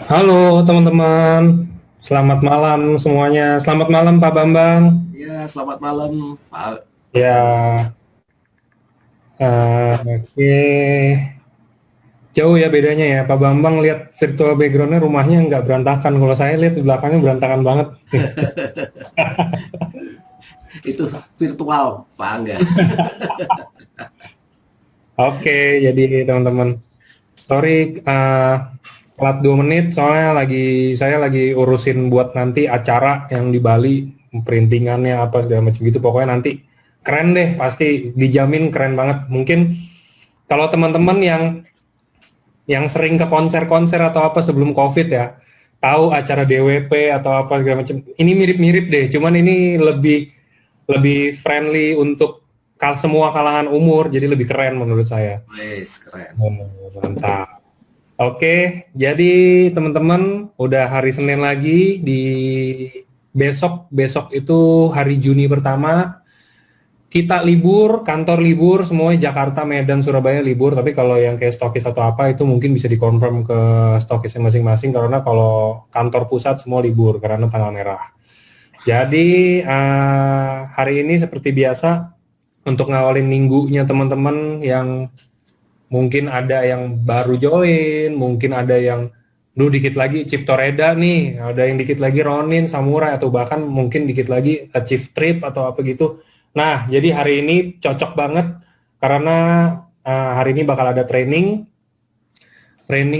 Halo teman-teman, selamat malam semuanya. Selamat malam Pak Bambang. Ya, selamat malam, Pak. Ya, oke. Jauh ya bedanya ya. Pak Bambang lihat virtual backgroundnya rumahnya nggak berantakan. Kalau saya lihat di belakangnya berantakan banget. Itu virtual, Pak Angga. Oke, jadi teman-teman, sorry telat 2 menit soalnya saya lagi urusin buat nanti acara yang di Bali, perintingannya apa segala macam gitu. Pokoknya nanti keren deh, pasti dijamin keren banget. Mungkin kalau teman-teman yang sering ke konser-konser atau apa sebelum COVID ya, tahu acara DWP atau apa segala macam. Ini mirip-mirip deh, cuman ini lebih lebih friendly untuk semua kalangan umur, jadi lebih keren menurut saya. Wes, keren. Oh, mantap. Oke, jadi teman-teman udah hari Senin lagi di besok besok itu hari Juni pertama. Kita libur, kantor libur, semuanya Jakarta, Medan, Surabaya libur. Tapi kalau yang kayak stokis atau apa itu mungkin bisa dikonfirm ke stokisnya masing-masing karena kalau kantor pusat semua libur karena tanggal merah. Jadi hari ini seperti biasa untuk ngawalin minggunya teman-teman yang mungkin ada yang baru join, mungkin ada yang dikit lagi Chief Toreda nih, ada yang dikit lagi Ronin, Samurai, atau bahkan mungkin dikit lagi Chief Trip atau apa gitu. Nah, jadi hari ini cocok banget karena hari ini bakal ada training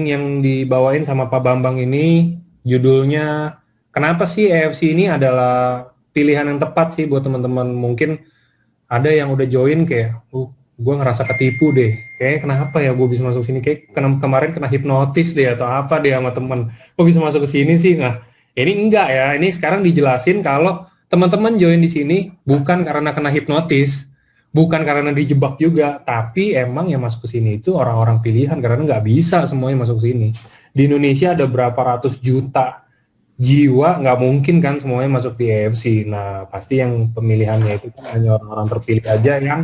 yang dibawain sama Pak Bambang ini, judulnya kenapa sih AFC ini adalah pilihan yang tepat sih buat teman-teman. Mungkin ada yang udah join kayak, gue ngerasa ketipu deh. Kayak kenapa ya gue bisa masuk sini? Kayak kemarin kena hipnotis deh atau apa deh sama temen. Kok bisa masuk ke sini sih? Nah, ini enggak ya. Ini sekarang dijelasin kalau teman-teman join di sini bukan karena kena hipnotis, bukan karena dijebak juga, tapi emang yang masuk ke sini itu orang-orang pilihan karena nggak bisa semuanya masuk ke sini. Di Indonesia ada berapa ratus juta jiwa, nggak mungkin kan semuanya masuk di AFC. Nah, pasti yang pemilihannya itu kan hanya orang-orang terpilih aja yang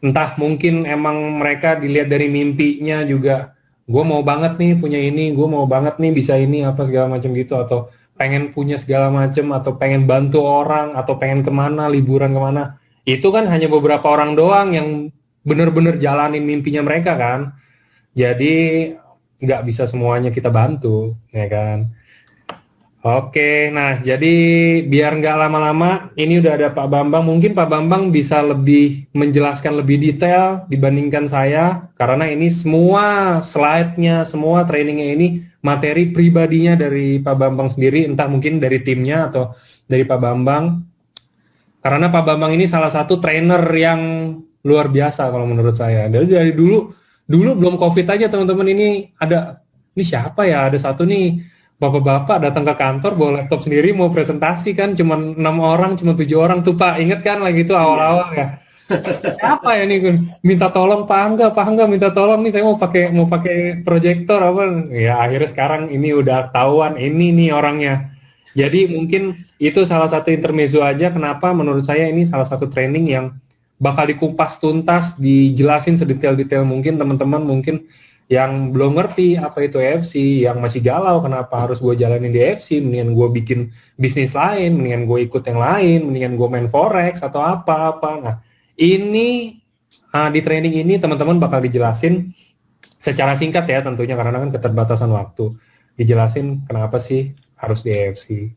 entah mungkin emang mereka dilihat dari mimpinya juga, gue mau banget nih punya ini, gue mau banget nih bisa ini apa segala macam gitu, atau pengen punya segala macam, atau pengen bantu orang, atau pengen kemana liburan kemana, itu kan hanya beberapa orang doang yang bener-bener jalanin mimpinya mereka kan. Jadi nggak bisa semuanya kita bantu ya kan. Oke, nah jadi biar nggak lama-lama, ini udah ada Pak Bambang. Mungkin Pak Bambang bisa lebih menjelaskan lebih detail dibandingkan saya, karena ini semua slide-nya, semua trainingnya ini materi pribadinya dari Pak Bambang sendiri, entah mungkin dari timnya atau dari Pak Bambang. Karena Pak Bambang ini salah satu trainer yang luar biasa kalau menurut saya. Dari dulu belum COVID aja teman-teman ini ada, ini siapa ya? Ada satu nih bapak-bapak datang ke kantor bawa laptop sendiri mau presentasi kan, cuma 6 orang, cuma 7 orang tuh Pak. Ingat kan lagi itu Iya. awal-awal ya. Siapa ya nih minta tolong Pak Angga minta tolong nih saya mau pakai proyektor apa. Ya akhirnya sekarang ini udah tahuan ini nih orangnya. Jadi mungkin itu salah satu intermezzo aja kenapa menurut saya ini salah satu training yang bakal dikupas tuntas, dijelasin sedetail-detail mungkin teman-teman mungkin yang belum ngerti apa itu EFC, yang masih galau kenapa harus gue jalanin di EFC, mendingan gue bikin bisnis lain, mendingan gue ikut yang lain, mendingan gue main forex atau apa-apa. Nah, ini di training ini teman-teman bakal dijelasin secara singkat ya tentunya karena kan keterbatasan waktu. Dijelasin kenapa sih harus di EFC.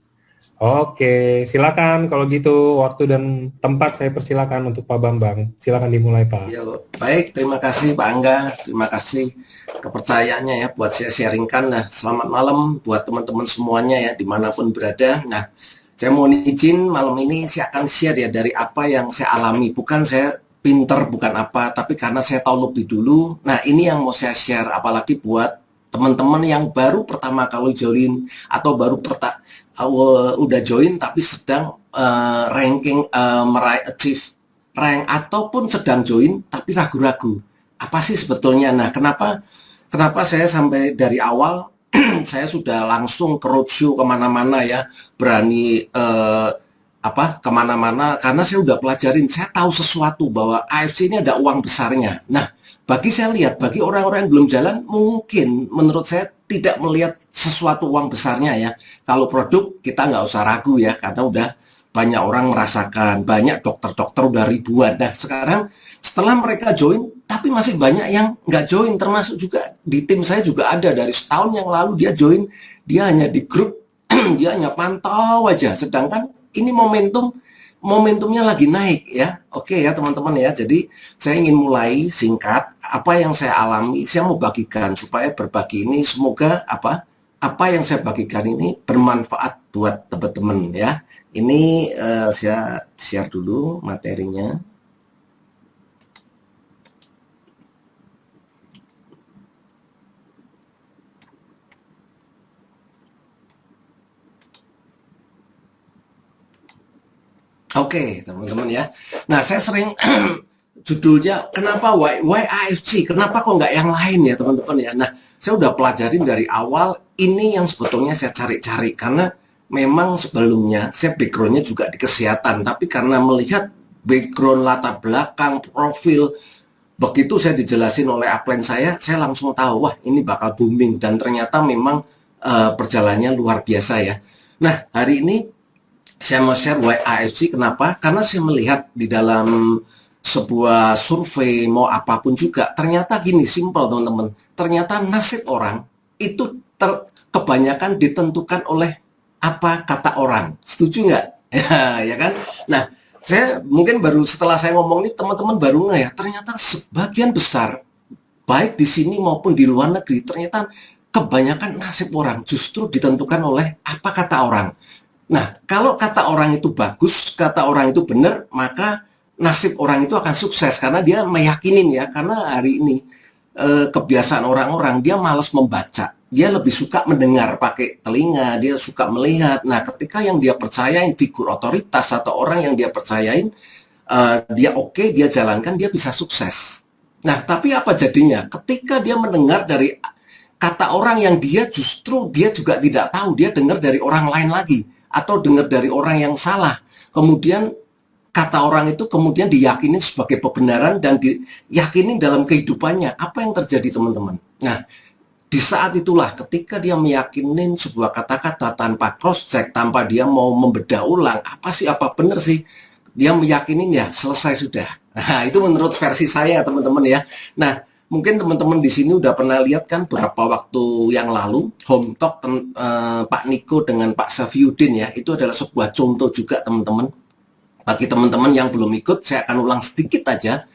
Oke, silakan kalau gitu waktu dan tempat saya persilakan untuk Pak Bambang. Silakan dimulai Pak. Ya, baik. Terima kasih, Pak Angga. Terima kasih kepercayaannya ya buat saya sharingkan. Nah, selamat malam buat teman-teman semuanya ya, dimanapun berada. Nah, saya mau izin malam ini saya akan share ya dari apa yang saya alami. Bukan saya pinter, bukan apa, tapi karena saya tahu lebih dulu. Nah, ini yang mau saya share, apalagi buat teman-teman yang baru pertama kali join atau baru udah join tapi sedang ranking meraih achieve rank ataupun sedang join tapi ragu-ragu apa sih sebetulnya. Nah, kenapa saya sampai dari awal saya sudah langsung ke roadshow kemana-mana ya, berani kemana-mana karena saya udah pelajarin, saya tahu sesuatu bahwa AFC ini ada uang besarnya. Nah, bagi saya lihat, bagi orang-orang yang belum jalan, mungkin menurut saya tidak melihat sesuatu uang besarnya ya. Kalau produk kita nggak usah ragu ya, karena udah banyak orang merasakan, banyak dokter-dokter udah ribuan. Nah sekarang setelah mereka join, tapi masih banyak yang nggak join, termasuk juga di tim saya juga ada dari setahun yang lalu dia join, dia hanya di grup, dia hanya pantau aja. Sedangkan ini momentumnya lagi naik ya. Oke ya teman-teman ya. Jadi saya ingin mulai singkat apa yang saya alami, saya mau bagikan supaya berbagi ini semoga apa yang saya bagikan ini bermanfaat buat teman-teman ya. Ini saya share dulu materinya. Oke, teman-teman ya. Nah, saya sering judulnya kenapa why AFC? Kenapa kok nggak yang lain ya, teman-teman ya? Nah, saya udah pelajarin dari awal ini yang sebetulnya saya cari-cari karena memang sebelumnya saya backgroundnya juga di kesehatan, tapi karena melihat background latar belakang profil begitu saya dijelasin oleh upline saya langsung tahu wah ini bakal booming dan ternyata memang perjalanannya luar biasa ya. Nah, hari ini saya mau share why AFC, kenapa? Karena saya melihat di dalam sebuah survei mau apapun juga, ternyata gini, simple teman-teman. Ternyata nasib orang itu kebanyakan ditentukan oleh apa kata orang. Setuju nggak? Ya kan? Nah, saya mungkin baru setelah saya ngomong ini teman-teman baru nggak ya, ternyata sebagian besar baik di sini maupun di luar negeri, ternyata kebanyakan nasib orang justru ditentukan oleh apa kata orang. Nah, kalau kata orang itu bagus, kata orang itu benar, maka nasib orang itu akan sukses karena dia meyakinin ya. Karena hari ini kebiasaan orang-orang dia malas membaca, dia lebih suka mendengar pakai telinga, dia suka melihat. Nah, ketika yang dia percayain figur otoritas atau orang yang dia percayain, dia oke, dia jalankan, dia bisa sukses. Nah, tapi apa jadinya? Ketika dia mendengar dari kata orang yang dia justru dia juga tidak tahu, dia dengar dari orang lain lagi atau dengar dari orang yang salah. Kemudian kata orang itu kemudian diyakini sebagai kebenaran dan diyakini dalam kehidupannya. Apa yang terjadi teman-teman? Nah, di saat itulah ketika dia meyakinin sebuah kata-kata tanpa cross check, tanpa dia mau membedah ulang, apa benar sih? Dia meyakinin ya selesai sudah. Nah, itu menurut versi saya teman-teman ya. Nah, mungkin teman-teman di sini udah pernah lihat kan beberapa waktu yang lalu Home Talk Pak Niko dengan Pak Safiuddin ya, itu adalah sebuah contoh juga teman-teman. Bagi teman-teman yang belum ikut, saya akan ulang sedikit aja.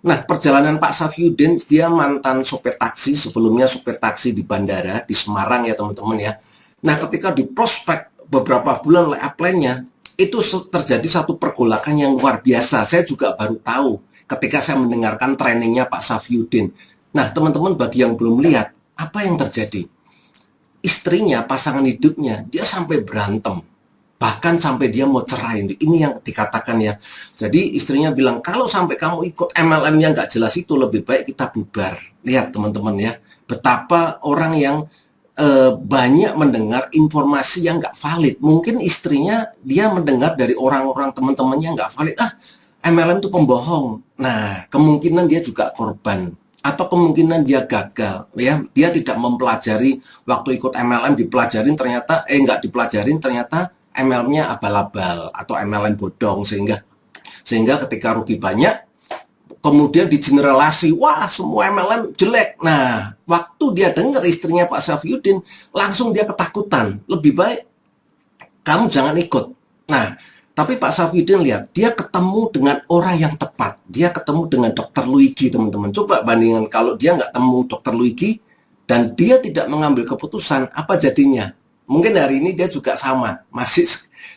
Nah, perjalanan Pak Safiuddin, dia mantan sopir taksi, sebelumnya sopir taksi di bandara di Semarang ya teman-teman ya. Nah, ketika di prospek beberapa bulan oleh upline-nya, itu terjadi satu pergolakan yang luar biasa. Saya juga baru tahu ketika saya mendengarkan trainingnya Pak Safiuddin. Nah, teman-teman bagi yang belum lihat, apa yang terjadi? Istrinya, pasangan hidupnya, dia sampai berantem. Bahkan sampai dia mau cerai. Ini yang dikatakan ya. Jadi istrinya bilang, kalau sampai kamu ikut MLM yang nggak jelas itu, lebih baik kita bubar. Lihat teman-teman ya, betapa orang yang banyak mendengar informasi yang nggak valid. Mungkin istrinya dia mendengar dari orang-orang teman-temannya nggak valid. MLM itu pembohong. Nah, kemungkinan dia juga korban atau kemungkinan dia gagal ya. Dia tidak mempelajari waktu ikut MLM, dipelajarin ternyata nggak dipelajarin, ternyata MLM-nya abal-abal atau MLM bodong sehingga ketika rugi banyak kemudian digeneralisasi, wah semua MLM jelek. Nah, waktu dia dengar istrinya Pak Safiuddin, langsung dia ketakutan. Lebih baik kamu jangan ikut. Nah, tapi Pak Safiuddin lihat, dia ketemu dengan orang yang tepat. Dia ketemu dengan Dr. Luigi, teman-teman. Coba bandingkan kalau dia nggak temu Dr. Luigi dan dia tidak mengambil keputusan, apa jadinya? Mungkin hari ini dia juga sama, masih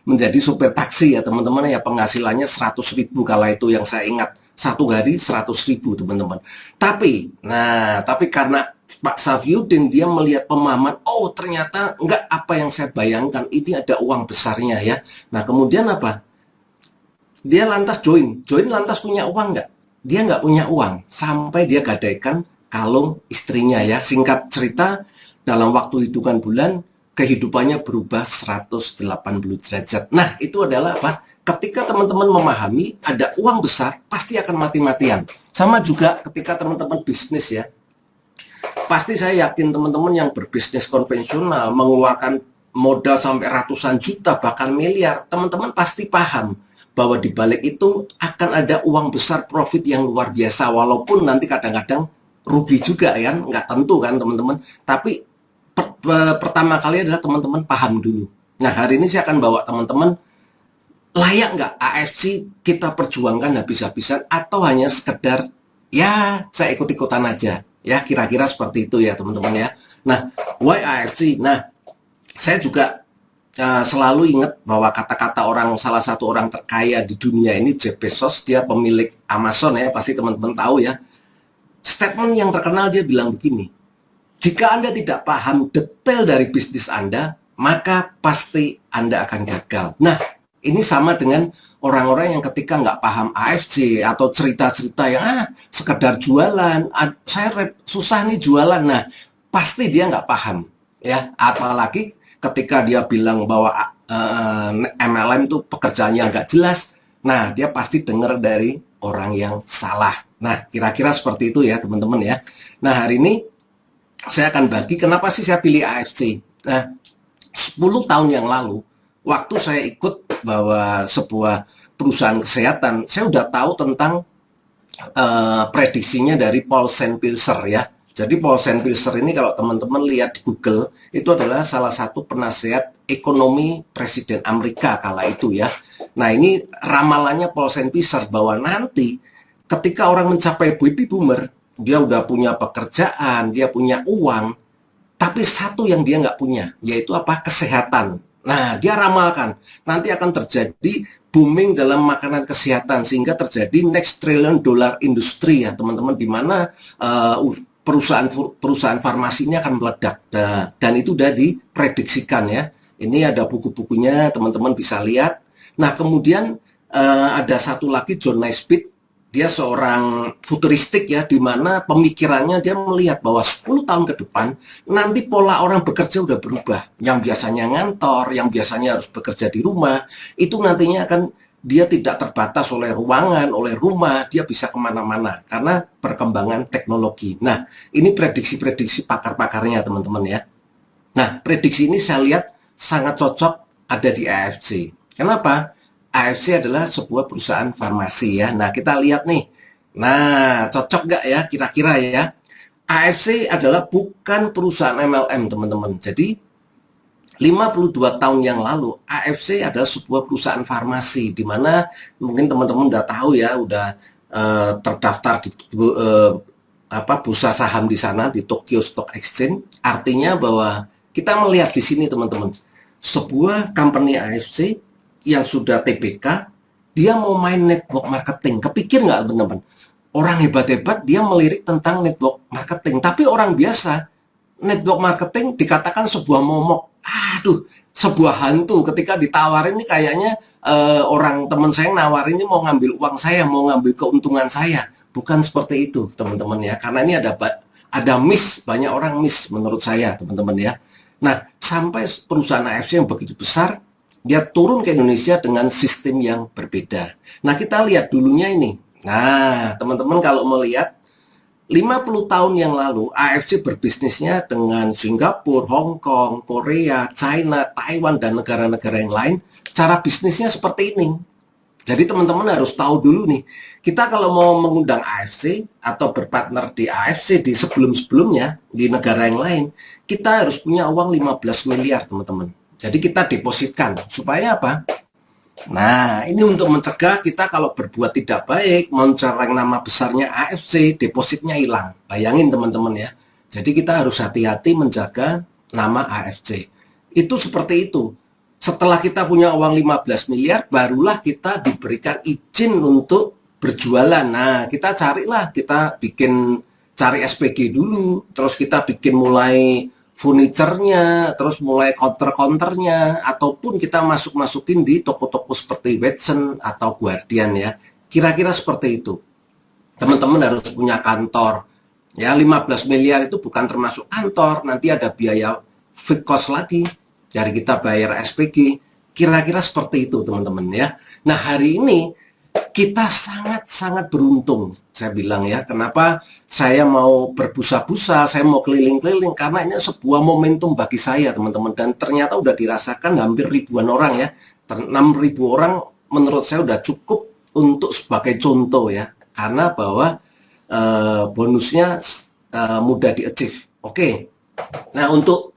menjadi supir taksi ya teman-teman ya, penghasilannya 100.000 kala itu yang saya ingat, satu hari 100.000 teman-teman. Tapi karena Pak Safiuddin dia melihat pemahaman, oh ternyata enggak apa yang saya bayangkan, ini ada uang besarnya ya. Nah kemudian apa? Dia lantas join lantas punya uang enggak? Dia nggak punya uang sampai dia gadaikan kalung istrinya ya. Singkat cerita dalam waktu hitungan bulan kehidupannya berubah 180 derajat. Nah, itu adalah apa? Ketika teman-teman memahami ada uang besar, pasti akan mati-matian. Sama juga ketika teman-teman bisnis ya. Pasti saya yakin teman-teman yang berbisnis konvensional, mengeluarkan modal sampai ratusan juta, bahkan miliar, teman-teman pasti paham bahwa di balik itu akan ada uang besar, profit yang luar biasa, walaupun nanti kadang-kadang rugi juga kan, nggak tentu kan teman-teman. Tapi pertama kali adalah teman-teman paham dulu. Nah, hari ini saya akan bawa teman-teman, layak nggak AFC kita perjuangkan habis-habisan atau hanya sekedar ya saya ikut-ikutan aja ya, kira-kira seperti itu ya teman-teman ya. Nah, why AFC? Nah, saya juga selalu ingat bahwa kata-kata salah satu orang terkaya di dunia ini, Jeff Bezos, dia pemilik Amazon ya, pasti teman-teman tahu ya. Statement yang terkenal dia bilang begini, jika Anda tidak paham detail dari bisnis Anda, maka pasti Anda akan gagal. Nah, ini sama dengan orang-orang yang ketika nggak paham AFC atau cerita-cerita yang sekedar jualan, saya susah nih jualan. Nah, pasti dia nggak paham ya. Apalagi ketika dia bilang bahwa MLM itu pekerjaannya nggak jelas. Nah, dia pasti dengar dari orang yang salah. Nah, kira-kira seperti itu ya teman-teman ya. Nah, hari ini saya akan bagi kenapa sih saya pilih AFC. Nah, 10 tahun yang lalu, waktu saya ikut bahwa sebuah perusahaan kesehatan, saya udah tahu tentang prediksinya dari Paul Pilser ya. Jadi Paul Pilser ini kalau teman-teman lihat di Google, itu adalah salah satu penasehat ekonomi Presiden Amerika kala itu ya. Nah, ini ramalannya Paul Pilser bahwa nanti ketika orang mencapai baby boomer, dia udah punya pekerjaan, dia punya uang, tapi satu yang dia nggak punya, yaitu apa? Kesehatan. Nah, dia ramalkan nanti akan terjadi booming dalam makanan kesehatan sehingga terjadi next trillion dollar industri ya teman-teman, di mana perusahaan farmasi ini akan meledak. Dan itu udah diprediksikan ya. Ini ada buku-bukunya, teman-teman bisa lihat. Nah, kemudian ada satu lagi, John Naisbitt. Dia seorang futuristik ya, di mana pemikirannya dia melihat bahwa 10 tahun ke depan nanti pola orang bekerja udah berubah. Yang biasanya ngantor, yang biasanya harus bekerja di rumah, itu nantinya akan dia tidak terbatas oleh ruangan, oleh rumah, dia bisa kemana-mana karena perkembangan teknologi. Nah, ini prediksi-prediksi pakar-pakarnya teman-teman ya. Nah, prediksi ini saya lihat sangat cocok ada di AFC. Kenapa? AFC adalah sebuah perusahaan farmasi ya. Nah, kita lihat nih. Nah, cocok nggak ya kira-kira ya? AFC adalah bukan perusahaan MLM, teman-teman. Jadi, 52 tahun yang lalu, AFC adalah sebuah perusahaan farmasi, di mana mungkin teman-teman udah tahu ya, udah terdaftar di bursa saham di sana, di Tokyo Stock Exchange. Artinya bahwa kita melihat di sini, teman-teman, sebuah company AFC yang sudah TBK, dia mau main network marketing. Kepikir nggak teman-teman? Orang hebat-hebat dia melirik tentang network marketing, tapi orang biasa network marketing dikatakan sebuah momok. Aduh, sebuah hantu. Ketika ditawarin ini kayaknya orang teman saya nawarin ini mau ngambil uang saya, mau ngambil keuntungan saya. Bukan seperti itu teman-teman ya. Karena ini ada miss, banyak orang miss menurut saya teman-teman ya. Nah, sampai perusahaan AFC yang begitu besar, dia turun ke Indonesia dengan sistem yang berbeda. Nah, kita lihat dulunya ini. Nah, teman-teman kalau melihat 50 tahun yang lalu AFC berbisnisnya dengan Singapura, Hong Kong, Korea, China, Taiwan, dan negara-negara yang lain. Cara bisnisnya seperti ini. Jadi teman-teman harus tahu dulu nih, kita kalau mau mengundang AFC atau berpartner di AFC di sebelum-sebelumnya, di negara yang lain, kita harus punya uang 15 miliar teman-teman. Jadi kita depositkan, supaya apa? Nah, ini untuk mencegah kita kalau berbuat tidak baik, mencoreng nama besarnya AFC, depositnya hilang. Bayangin teman-teman ya. Jadi kita harus hati-hati menjaga nama AFC. Itu seperti itu. Setelah kita punya uang 15 miliar, barulah kita diberikan izin untuk berjualan. Nah, kita carilah, kita cari SPG dulu, terus kita bikin mulai furniturnya, terus mulai counter-counternya, ataupun kita masukin di toko-toko seperti Watson atau Guardian ya. Kira-kira seperti itu. Teman-teman harus punya kantor. Ya, 15 miliar itu bukan termasuk kantor, nanti ada biaya fixed cost lagi. dari kita bayar SPG, kira-kira seperti itu teman-teman ya. Nah hari ini kita sangat-sangat beruntung, saya bilang ya. Kenapa saya mau berbusa-busa, saya mau keliling-keliling, karena ini sebuah momentum bagi saya teman-teman. Dan ternyata udah dirasakan hampir ribuan orang ya. 6.000 orang menurut saya udah cukup untuk sebagai contoh ya. Karena bahwa bonusnya mudah di-achieve. Oke. Nah untuk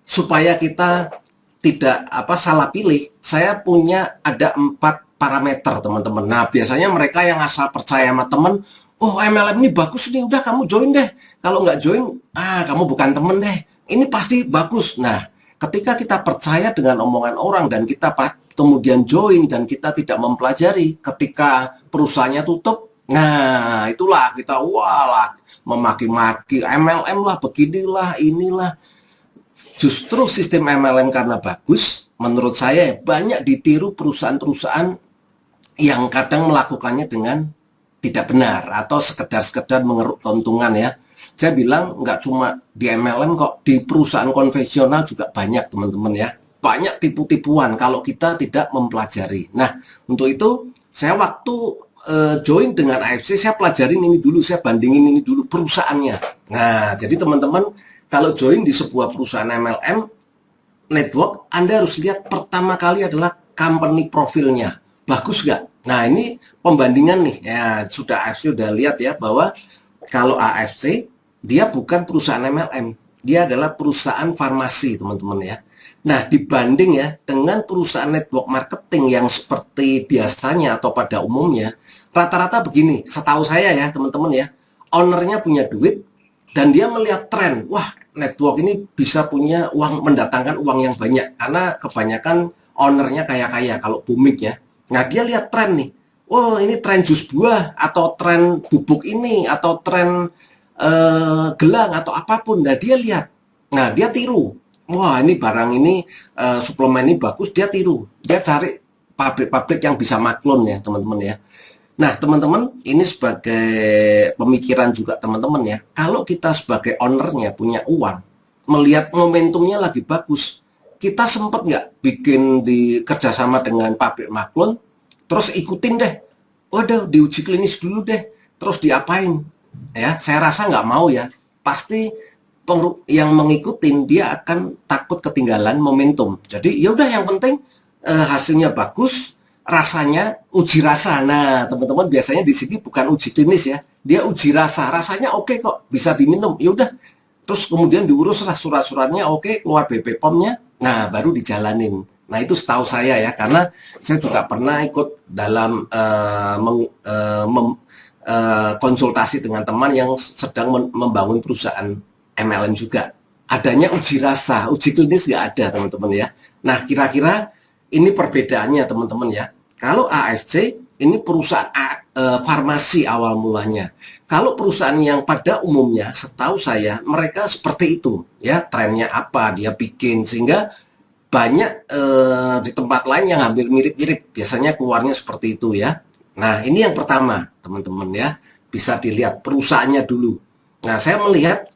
supaya kita tidak salah pilih, saya punya ada 4 parameter teman-teman. Nah biasanya mereka yang asal percaya sama temen, oh MLM ini bagus nih, udah kamu join deh. Kalau nggak join, kamu bukan temen deh. Ini pasti bagus. Nah ketika kita percaya dengan omongan orang dan kita kemudian join dan kita tidak mempelajari, ketika perusahaannya tutup, nah itulah kita walah memaki-maki MLM lah, beginilah, inilah. Justru sistem MLM karena bagus, menurut saya banyak ditiru perusahaan-perusahaan yang kadang melakukannya dengan tidak benar atau sekedar mengeruk keuntungan ya. Saya bilang nggak cuma di MLM kok, di perusahaan konvensional juga banyak teman-teman ya. Banyak tipu-tipuan kalau kita tidak mempelajari. Nah, untuk itu saya waktu join dengan AFC, saya pelajarin ini dulu, saya bandingin ini dulu perusahaannya. Nah, jadi teman-teman kalau join di sebuah perusahaan MLM network, Anda harus lihat pertama kali adalah company profilnya. Bagus nggak? Nah, ini pembandingan nih. Ya, sudah AFC sudah lihat ya bahwa kalau AFC dia bukan perusahaan MLM. Dia adalah perusahaan farmasi, teman-teman ya. Nah, dibanding ya dengan perusahaan network marketing yang seperti biasanya atau pada umumnya, rata-rata begini, setahu saya ya, teman-teman ya. Ownernya punya duit dan dia melihat tren, wah network ini bisa punya uang, mendatangkan uang yang banyak karena kebanyakan ownernya kaya-kaya kalau booming ya. Nah dia lihat tren nih, oh ini tren jus buah atau tren bubuk ini atau tren gelang atau apapun. Nah dia lihat, nah dia tiru, wah ini barang ini suplemen ini bagus, dia tiru, dia cari pabrik-pabrik yang bisa maklun ya teman-teman ya. Nah, teman-teman, ini sebagai pemikiran juga teman-teman ya. Kalau kita sebagai ownernya punya uang, melihat momentumnya lagi bagus, kita sempat nggak bikin di kerjasama dengan pabrik maklun, terus ikutin deh. Waduh, diuji klinis dulu deh, terus diapain? Ya, saya rasa nggak mau ya. Pasti yang mengikutin dia akan takut ketinggalan momentum. Jadi ya udah yang penting hasilnya bagus, rasanya uji rasa. Nah, teman-teman biasanya di sini bukan uji klinis ya, dia uji rasa. Rasanya oke kok, bisa diminum. Ya udah. Terus kemudian diuruslah surat-suratnya oke, keluar BP POM-nya. Nah, baru dijalanin. Nah, itu setahu saya ya, karena saya juga pernah ikut dalam konsultasi dengan teman yang sedang membangun perusahaan MLM juga. Adanya uji rasa, uji klinis nggak ada, teman-teman ya. Nah, kira-kira ini perbedaannya, teman-teman ya. Kalau AFC ini perusahaan farmasi awal mulanya. Kalau perusahaan yang pada umumnya, setahu saya mereka seperti itu, ya trennya apa dia bikin sehingga banyak di tempat lain yang hampir mirip-mirip. Biasanya keluarnya seperti itu ya. Nah ini yang pertama, teman-teman ya, bisa dilihat perusahaannya dulu. Nah saya melihat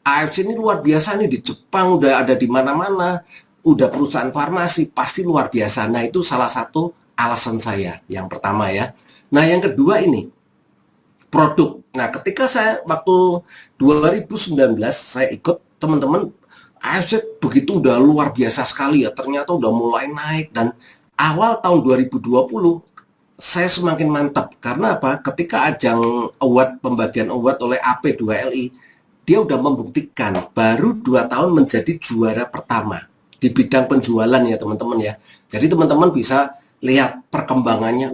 AFC ini luar biasa nih, di Jepang udah ada di mana-mana. Udah perusahaan farmasi, pasti luar biasa. Nah itu salah satu alasan saya yang pertama ya. Nah yang kedua ini produk. Nah ketika saya waktu 2019 saya ikut, teman-teman AFC begitu udah luar biasa sekali ya, ternyata udah mulai naik. Dan awal tahun 2020 saya semakin mantap karena apa, ketika ajang award, pembagian award oleh AP2LI, dia udah membuktikan baru 2 tahun menjadi juara pertama di bidang penjualan ya teman-teman ya. Jadi teman-teman bisa lihat perkembangannya,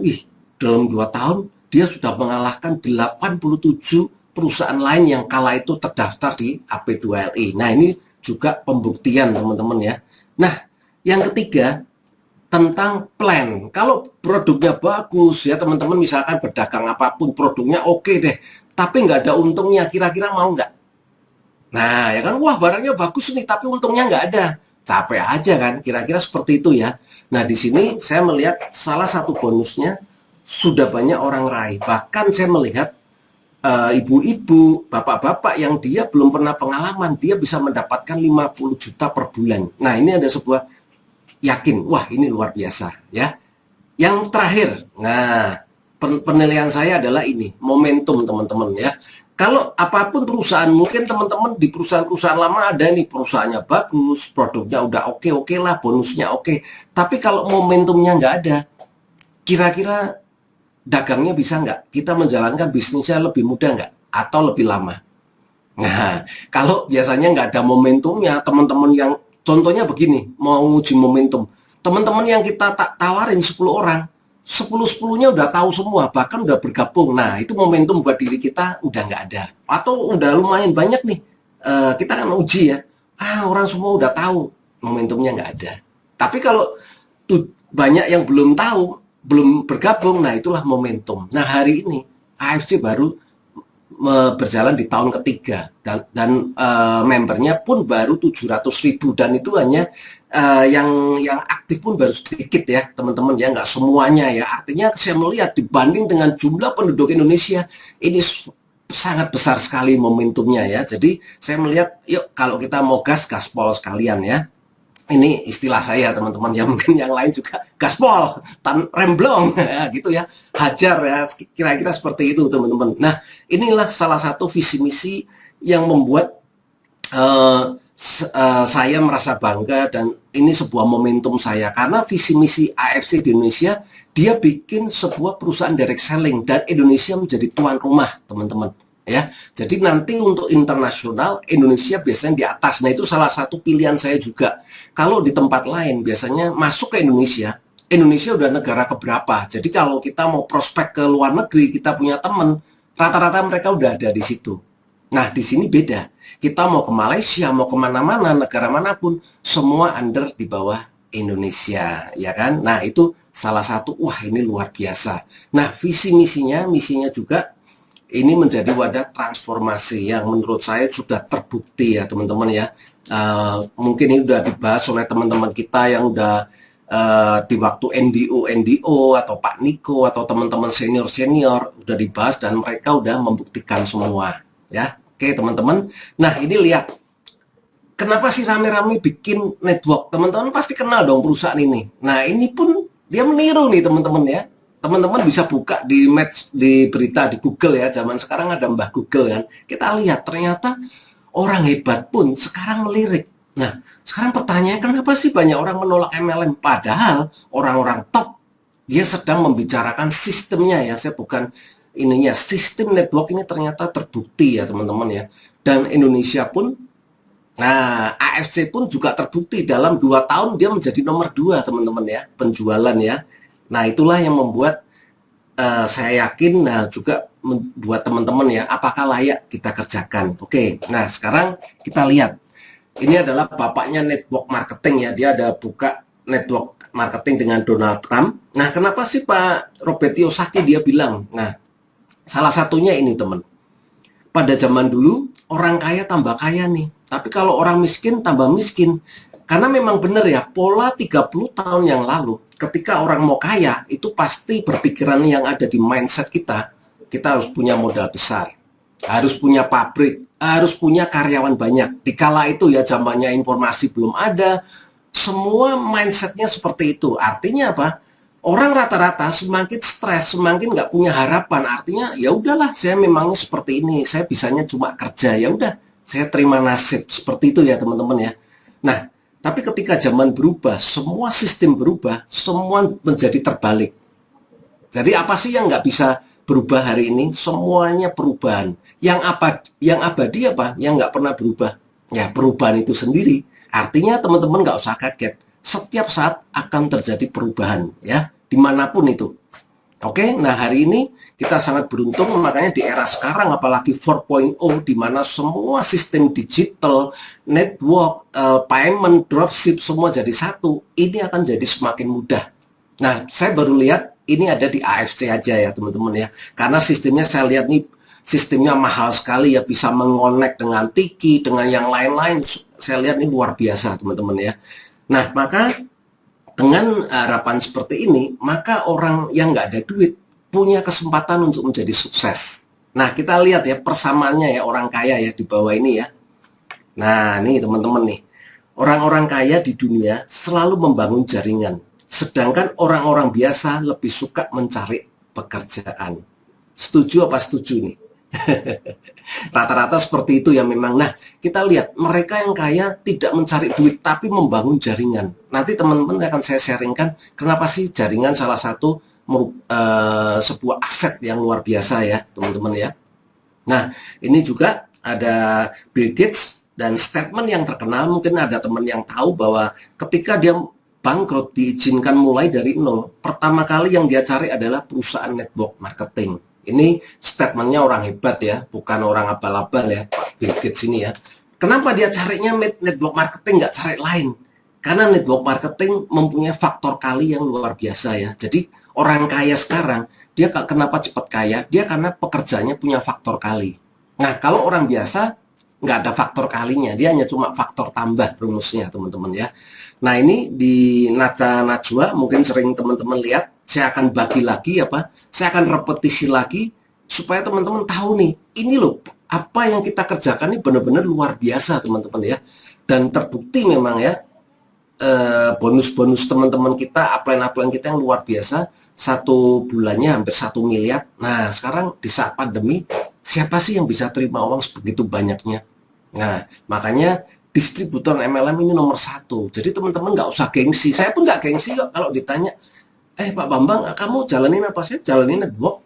dalam 2 tahun dia sudah mengalahkan 87 perusahaan lain yang kala itu terdaftar di AP2LI. Nah ini juga pembuktian teman-teman ya. Nah yang ketiga tentang plan. Kalau produknya bagus ya teman-teman, misalkan berdagang apapun produknya oke deh, tapi nggak ada untungnya, kira-kira mau nggak? Nah ya kan, wah barangnya bagus nih tapi untungnya nggak ada, capek aja kan, kira-kira seperti itu ya. Nah di sini saya melihat salah satu bonusnya sudah banyak orang raih. Bahkan saya melihat ibu-ibu, bapak-bapak yang dia belum pernah pengalaman, dia bisa mendapatkan 50 juta per bulan. Nah, ini ada sebuah yakin, wah ini luar biasa ya. Yang terakhir, nah penilaian saya adalah ini, momentum teman-teman ya. Kalau apapun perusahaan, mungkin teman-teman di perusahaan-perusahaan lama ada nih, perusahaannya bagus, produknya udah oke-oke lah, bonusnya oke. Tapi kalau momentumnya nggak ada, kira-kira dagangnya bisa nggak? Kita menjalankan bisnisnya lebih mudah nggak? Atau lebih lama? Nah, kalau biasanya nggak ada momentumnya, teman-teman yang contohnya begini, mau nguji momentum, teman-teman yang kita tak tawarin 10 orang, 10-10-nya udah tahu semua, bahkan udah bergabung. Nah, itu momentum buat diri kita udah nggak ada. Atau udah lumayan banyak nih, kita kan uji ya, orang semua udah tahu, momentumnya nggak ada. Tapi kalau banyak yang belum tahu, belum bergabung, nah itulah momentum. Nah, hari ini AFC baru berjalan di tahun ketiga dan membernya pun baru 700.000 dan itu hanya yang aktif pun baru sedikit ya teman-teman ya, nggak semuanya ya. Artinya saya melihat dibanding dengan jumlah penduduk Indonesia ini sangat besar sekali momentumnya ya. Jadi saya melihat yuk kalau kita mau gaspol sekalian ya. Ini istilah saya teman-teman ya, mungkin yang lain juga gaspol, remblong ya, gitu ya, hajar ya, kira-kira seperti itu teman-teman. Nah, inilah salah satu visi misi yang membuat saya merasa bangga dan ini sebuah momentum saya karena visi misi AFC di Indonesia, dia bikin sebuah perusahaan direct selling dan Indonesia menjadi tuan rumah teman-teman ya. Jadi nanti untuk internasional Indonesia biasanya di atas. Nah, itu salah satu pilihan saya juga. Kalau di tempat lain biasanya masuk ke Indonesia, Indonesia udah negara keberapa. Jadi kalau kita mau prospek ke luar negeri, kita punya teman, rata-rata mereka udah ada di situ. Nah, di sini beda. Kita mau ke Malaysia, mau kemana-mana, negara manapun, semua under di bawah Indonesia, ya kan? Nah, itu salah satu, wah ini luar biasa. Nah, misinya juga ini menjadi wadah transformasi yang menurut saya sudah terbukti ya teman-teman ya. Mungkin ini sudah dibahas oleh teman-teman kita yang udah di waktu NDO atau Pak Niko atau teman-teman senior udah dibahas dan mereka udah membuktikan semua ya. Oke teman-teman. Nah ini lihat kenapa sih rame-rame bikin network, teman-teman pasti kenal dong perusahaan ini. Nah ini pun dia meniru nih teman-teman ya. Teman-teman bisa buka di berita di Google ya, zaman sekarang ada Mbah Google kan. Kita lihat ternyata orang hebat pun sekarang melirik. Nah, sekarang pertanyaannya kenapa sih banyak orang menolak MLM? Padahal orang-orang top dia sedang membicarakan sistemnya ya. Saya bukan ininya, sistem network ini ternyata terbukti ya teman-teman ya. Dan Indonesia pun, nah AFC pun juga terbukti dalam 2 tahun dia menjadi nomor 2 teman-teman ya, penjualan ya. Nah itulah yang membuat saya yakin juga buat teman-teman ya, apakah layak kita kerjakan. Oke, nah sekarang kita lihat. Ini adalah bapaknya network marketing ya, dia ada buka network marketing dengan Donald Trump. Nah kenapa sih Pak Robert Kiyosaki dia bilang, nah salah satunya ini teman. Pada zaman dulu orang kaya tambah kaya nih, tapi kalau orang miskin tambah miskin. Karena memang benar ya, pola 30 tahun yang lalu, ketika orang mau kaya, itu pasti berpikiran yang ada di mindset kita harus punya modal besar, harus punya pabrik, harus punya karyawan banyak. Dikala itu ya zamannya informasi belum ada, semua mindsetnya seperti itu. Artinya apa? Orang rata-rata semakin stres, semakin nggak punya harapan. Artinya ya udahlah, saya memang seperti ini, saya bisanya cuma kerja, ya udah, saya terima nasib. Seperti itu ya teman-teman ya. Nah, tapi ketika zaman berubah, semua sistem berubah, semua menjadi terbalik. Jadi apa sih yang nggak bisa berubah hari ini? Semuanya perubahan. Yang abadi apa? Yang nggak pernah berubah. Ya perubahan itu sendiri. Artinya teman-teman nggak usah kaget. Setiap saat akan terjadi perubahan ya, dimanapun itu. Oke, nah hari ini kita sangat beruntung, makanya di era sekarang apalagi 4.0 di mana semua sistem digital, network, payment, dropship semua jadi satu, ini akan jadi semakin mudah. Nah, saya baru lihat ini ada di AFC aja ya teman-teman ya, karena sistemnya saya lihat nih sistemnya mahal sekali ya, bisa mengonek dengan Tiki, dengan yang lain-lain, saya lihat ini luar biasa teman-teman ya. Nah, maka dengan harapan seperti ini, maka orang yang nggak ada duit punya kesempatan untuk menjadi sukses. Nah, kita lihat ya persamaannya ya orang kaya ya di bawah ini ya. Nah, nih teman-teman nih. Orang-orang kaya di dunia selalu membangun jaringan. Sedangkan orang-orang biasa lebih suka mencari pekerjaan. Setuju apa setuju nih? Rata-rata seperti itu ya memang. Nah, kita lihat mereka yang kaya tidak mencari duit tapi membangun jaringan. Nanti teman-teman akan saya sharingkan kenapa sih jaringan salah satu sebuah aset yang luar biasa ya teman-teman ya. Nah, ini juga ada Bill Gates dan statement yang terkenal, mungkin ada teman yang tahu bahwa ketika dia bangkrut diizinkan mulai dari nol, pertama kali yang dia cari adalah perusahaan network marketing. Ini statementnya orang hebat ya, bukan orang abal-abal ya, Pak Bill Gates ini ya. Kenapa dia carinya network marketing, nggak cari lain? Karena network marketing mempunyai faktor kali yang luar biasa ya. Jadi orang kaya sekarang, dia kenapa cepat kaya? Dia karena pekerjaannya punya faktor kali. Nah, kalau orang biasa, nggak ada faktor kalinya, dia hanya cuma faktor tambah rumusnya teman-teman ya. Nah, ini di Naca Najwa mungkin sering teman-teman lihat, saya akan bagi lagi apa, saya akan repetisi lagi supaya teman-teman tahu nih, ini loh apa yang kita kerjakan ini benar-benar luar biasa teman-teman ya. Dan terbukti memang ya, bonus-bonus teman-teman kita, upline-upline kita yang luar biasa, satu bulannya hampir 1 miliar. Nah, sekarang di saat pandemi, siapa sih yang bisa terima uang sebegitu banyaknya? Nah, makanya distributor MLM ini nomor satu. Jadi teman-teman nggak usah gengsi. Saya pun nggak gengsi kok kalau ditanya, Pak Bambang, kamu jalanin apa? Saya jalanin network.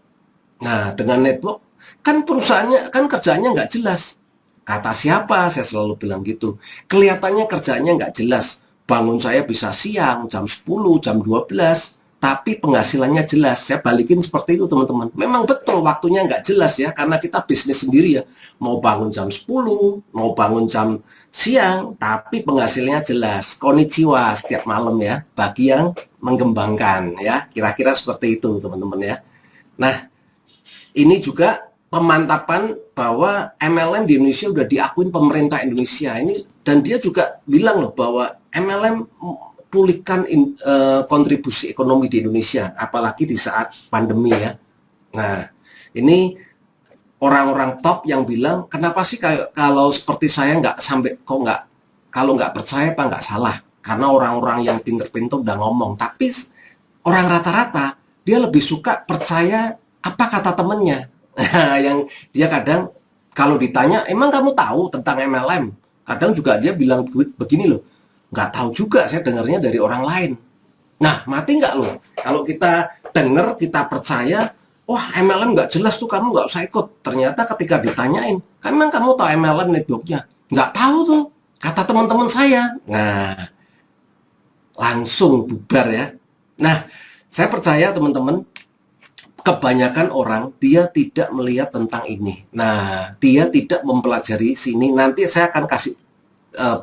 Nah, dengan network, kan perusahaannya, kan kerjaannya nggak jelas. Kata siapa? Saya selalu bilang gitu. Kelihatannya kerjaannya nggak jelas. Bangun saya bisa siang, jam 10, jam 12, tapi penghasilannya jelas. Saya balikin seperti itu teman-teman. Memang betul waktunya nggak jelas ya, karena kita bisnis sendiri ya. Mau bangun jam 10, mau bangun jam siang, tapi penghasilannya jelas. Konnichiwa setiap malam ya, bagi yang mengembangkan ya. Kira-kira seperti itu teman-teman ya. Nah, ini juga pemantapan bahwa MLM di Indonesia udah diakuin pemerintah Indonesia ini, dan dia juga bilang loh bahwa MLM pulihkan kontribusi ekonomi di Indonesia, apalagi di saat pandemi ya. Nah, ini orang-orang top yang bilang, kenapa sih kalau seperti saya nggak sampai, kok nggak, kalau nggak percaya apa nggak salah, karena orang-orang yang pinter-pinter udah ngomong, tapi orang rata-rata dia lebih suka percaya apa kata temennya. Yang dia kadang kalau ditanya, emang kamu tahu tentang MLM? Kadang juga dia bilang begini loh, nggak tahu juga, saya dengarnya dari orang lain. Nah, mati nggak loh? Kalau kita dengar, kita percaya, wah MLM nggak jelas tuh, kamu nggak usah ikut. Ternyata ketika ditanyain, emang kamu tahu MLM networknya? Nggak tahu tuh, kata teman-teman saya. Nah, langsung bubar ya. Nah, saya percaya teman-teman, kebanyakan orang dia tidak melihat tentang ini. Nah, dia tidak mempelajari sini. Nanti saya akan kasih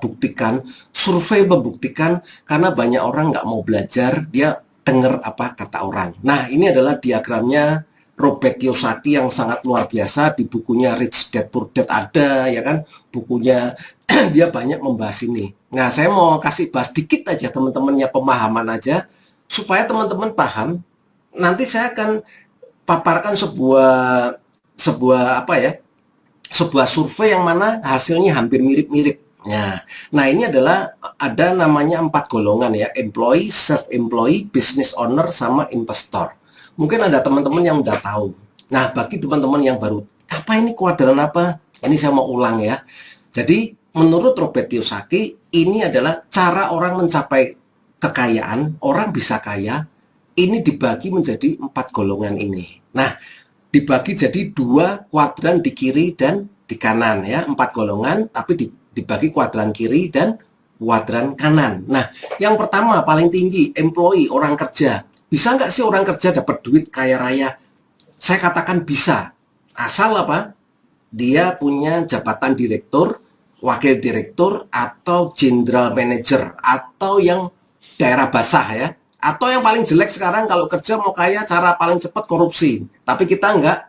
buktikan, survei membuktikan, karena banyak orang nggak mau belajar, dia dengar apa kata orang. Nah, ini adalah diagramnya Robert Kiyosaki yang sangat luar biasa, di bukunya Rich Dad Poor Dad ada ya kan, bukunya dia banyak membahas ini. Nah, saya mau kasih bahas dikit aja teman-temannya, pemahaman aja supaya teman-teman paham. Nanti saya akan paparkan sebuah apa ya, sebuah survei yang mana hasilnya hampir mirip-mirip. Nah, ini adalah ada namanya 4 golongan ya, employee, self-employee, business owner, sama investor. Mungkin ada teman-teman yang udah tahu. Nah, bagi teman-teman yang baru, apa ini kuadran apa? Ini saya mau ulang ya. Jadi, menurut Robert Kiyosaki, ini adalah cara orang mencapai kekayaan, orang bisa kaya, ini dibagi menjadi 4 golongan ini. Nah, dibagi jadi 2 kuadran di kiri dan di kanan ya, 4 golongan, tapi dibagi kuadran kiri dan kuadran kanan. Nah, yang pertama paling tinggi, employee, orang kerja. Bisa nggak sih orang kerja dapat duit kaya raya? Saya katakan bisa. Asal apa? Dia punya jabatan direktur, wakil direktur, atau general manager, atau yang daerah basah ya. Atau yang paling jelek sekarang kalau kerja mau kaya, cara paling cepat korupsi. Tapi kita nggak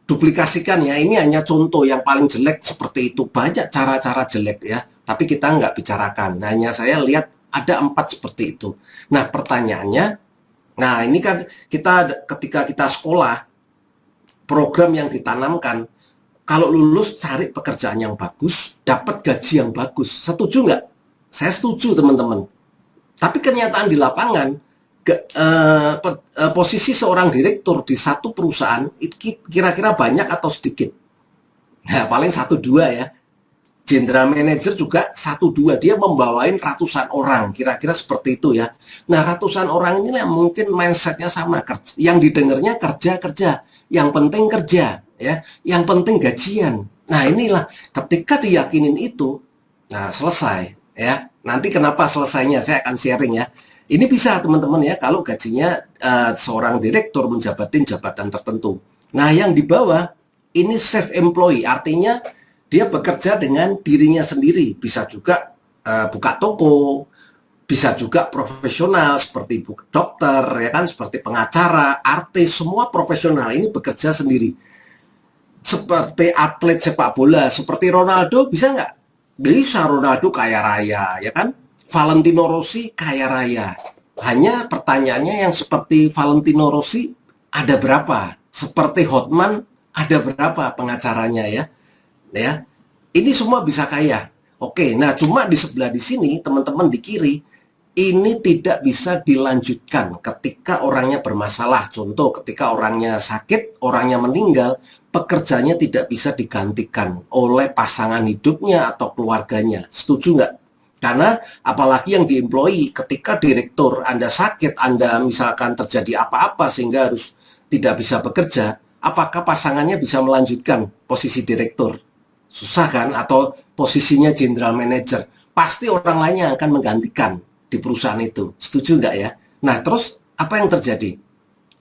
duplikasikan ya, ini hanya contoh yang paling jelek seperti itu. Banyak cara-cara jelek ya, tapi kita nggak bicarakan. Hanya saya lihat ada 4 seperti itu. Nah, pertanyaannya, nah ini kan kita ketika kita sekolah, program yang ditanamkan, kalau lulus cari pekerjaan yang bagus, dapat gaji yang bagus. Setuju nggak? Saya setuju teman-teman. Tapi kenyataan di lapangan, posisi seorang direktur di satu perusahaan kira-kira banyak atau sedikit? Nah, paling 1-2 ya. General manager juga 1-2, dia membawain ratusan orang, kira-kira seperti itu ya. Nah, ratusan orang ini yang mungkin mindsetnya sama, yang didengarnya kerja, yang penting kerja, ya, yang penting gajian. Nah, inilah ketika diyakinin itu, nah selesai ya. Nanti kenapa selesainya saya akan sharing ya. Ini bisa teman-teman ya, kalau gajinya seorang direktur menjabatin jabatan tertentu. Nah, yang di bawah ini self employee, artinya dia bekerja dengan dirinya sendiri, bisa juga buka toko, bisa juga profesional seperti dokter, ya kan, seperti pengacara, artis, semua profesional ini bekerja sendiri. Seperti atlet sepak bola, seperti Ronaldo, bisa nggak? Bisa, Ronaldo kaya raya, ya kan? Valentino Rossi kaya raya. Hanya pertanyaannya yang seperti Valentino Rossi ada berapa? Seperti Hotman ada berapa pengacaranya ya? Ya, ini semua bisa kaya. Oke, nah cuma di sebelah di sini teman-teman di kiri ini tidak bisa dilanjutkan ketika orangnya bermasalah. Contoh, ketika orangnya sakit, orangnya meninggal, pekerjaannya tidak bisa digantikan oleh pasangan hidupnya atau keluarganya. Setuju nggak? Karena apalagi yang diemployee, ketika direktur Anda sakit, Anda misalkan terjadi apa-apa sehingga harus tidak bisa bekerja, apakah pasangannya bisa melanjutkan posisi direktur? Susah kan? Atau posisinya general manager, pasti orang lain yang akan menggantikan di perusahaan itu. Setuju nggak ya? Nah, terus apa yang terjadi?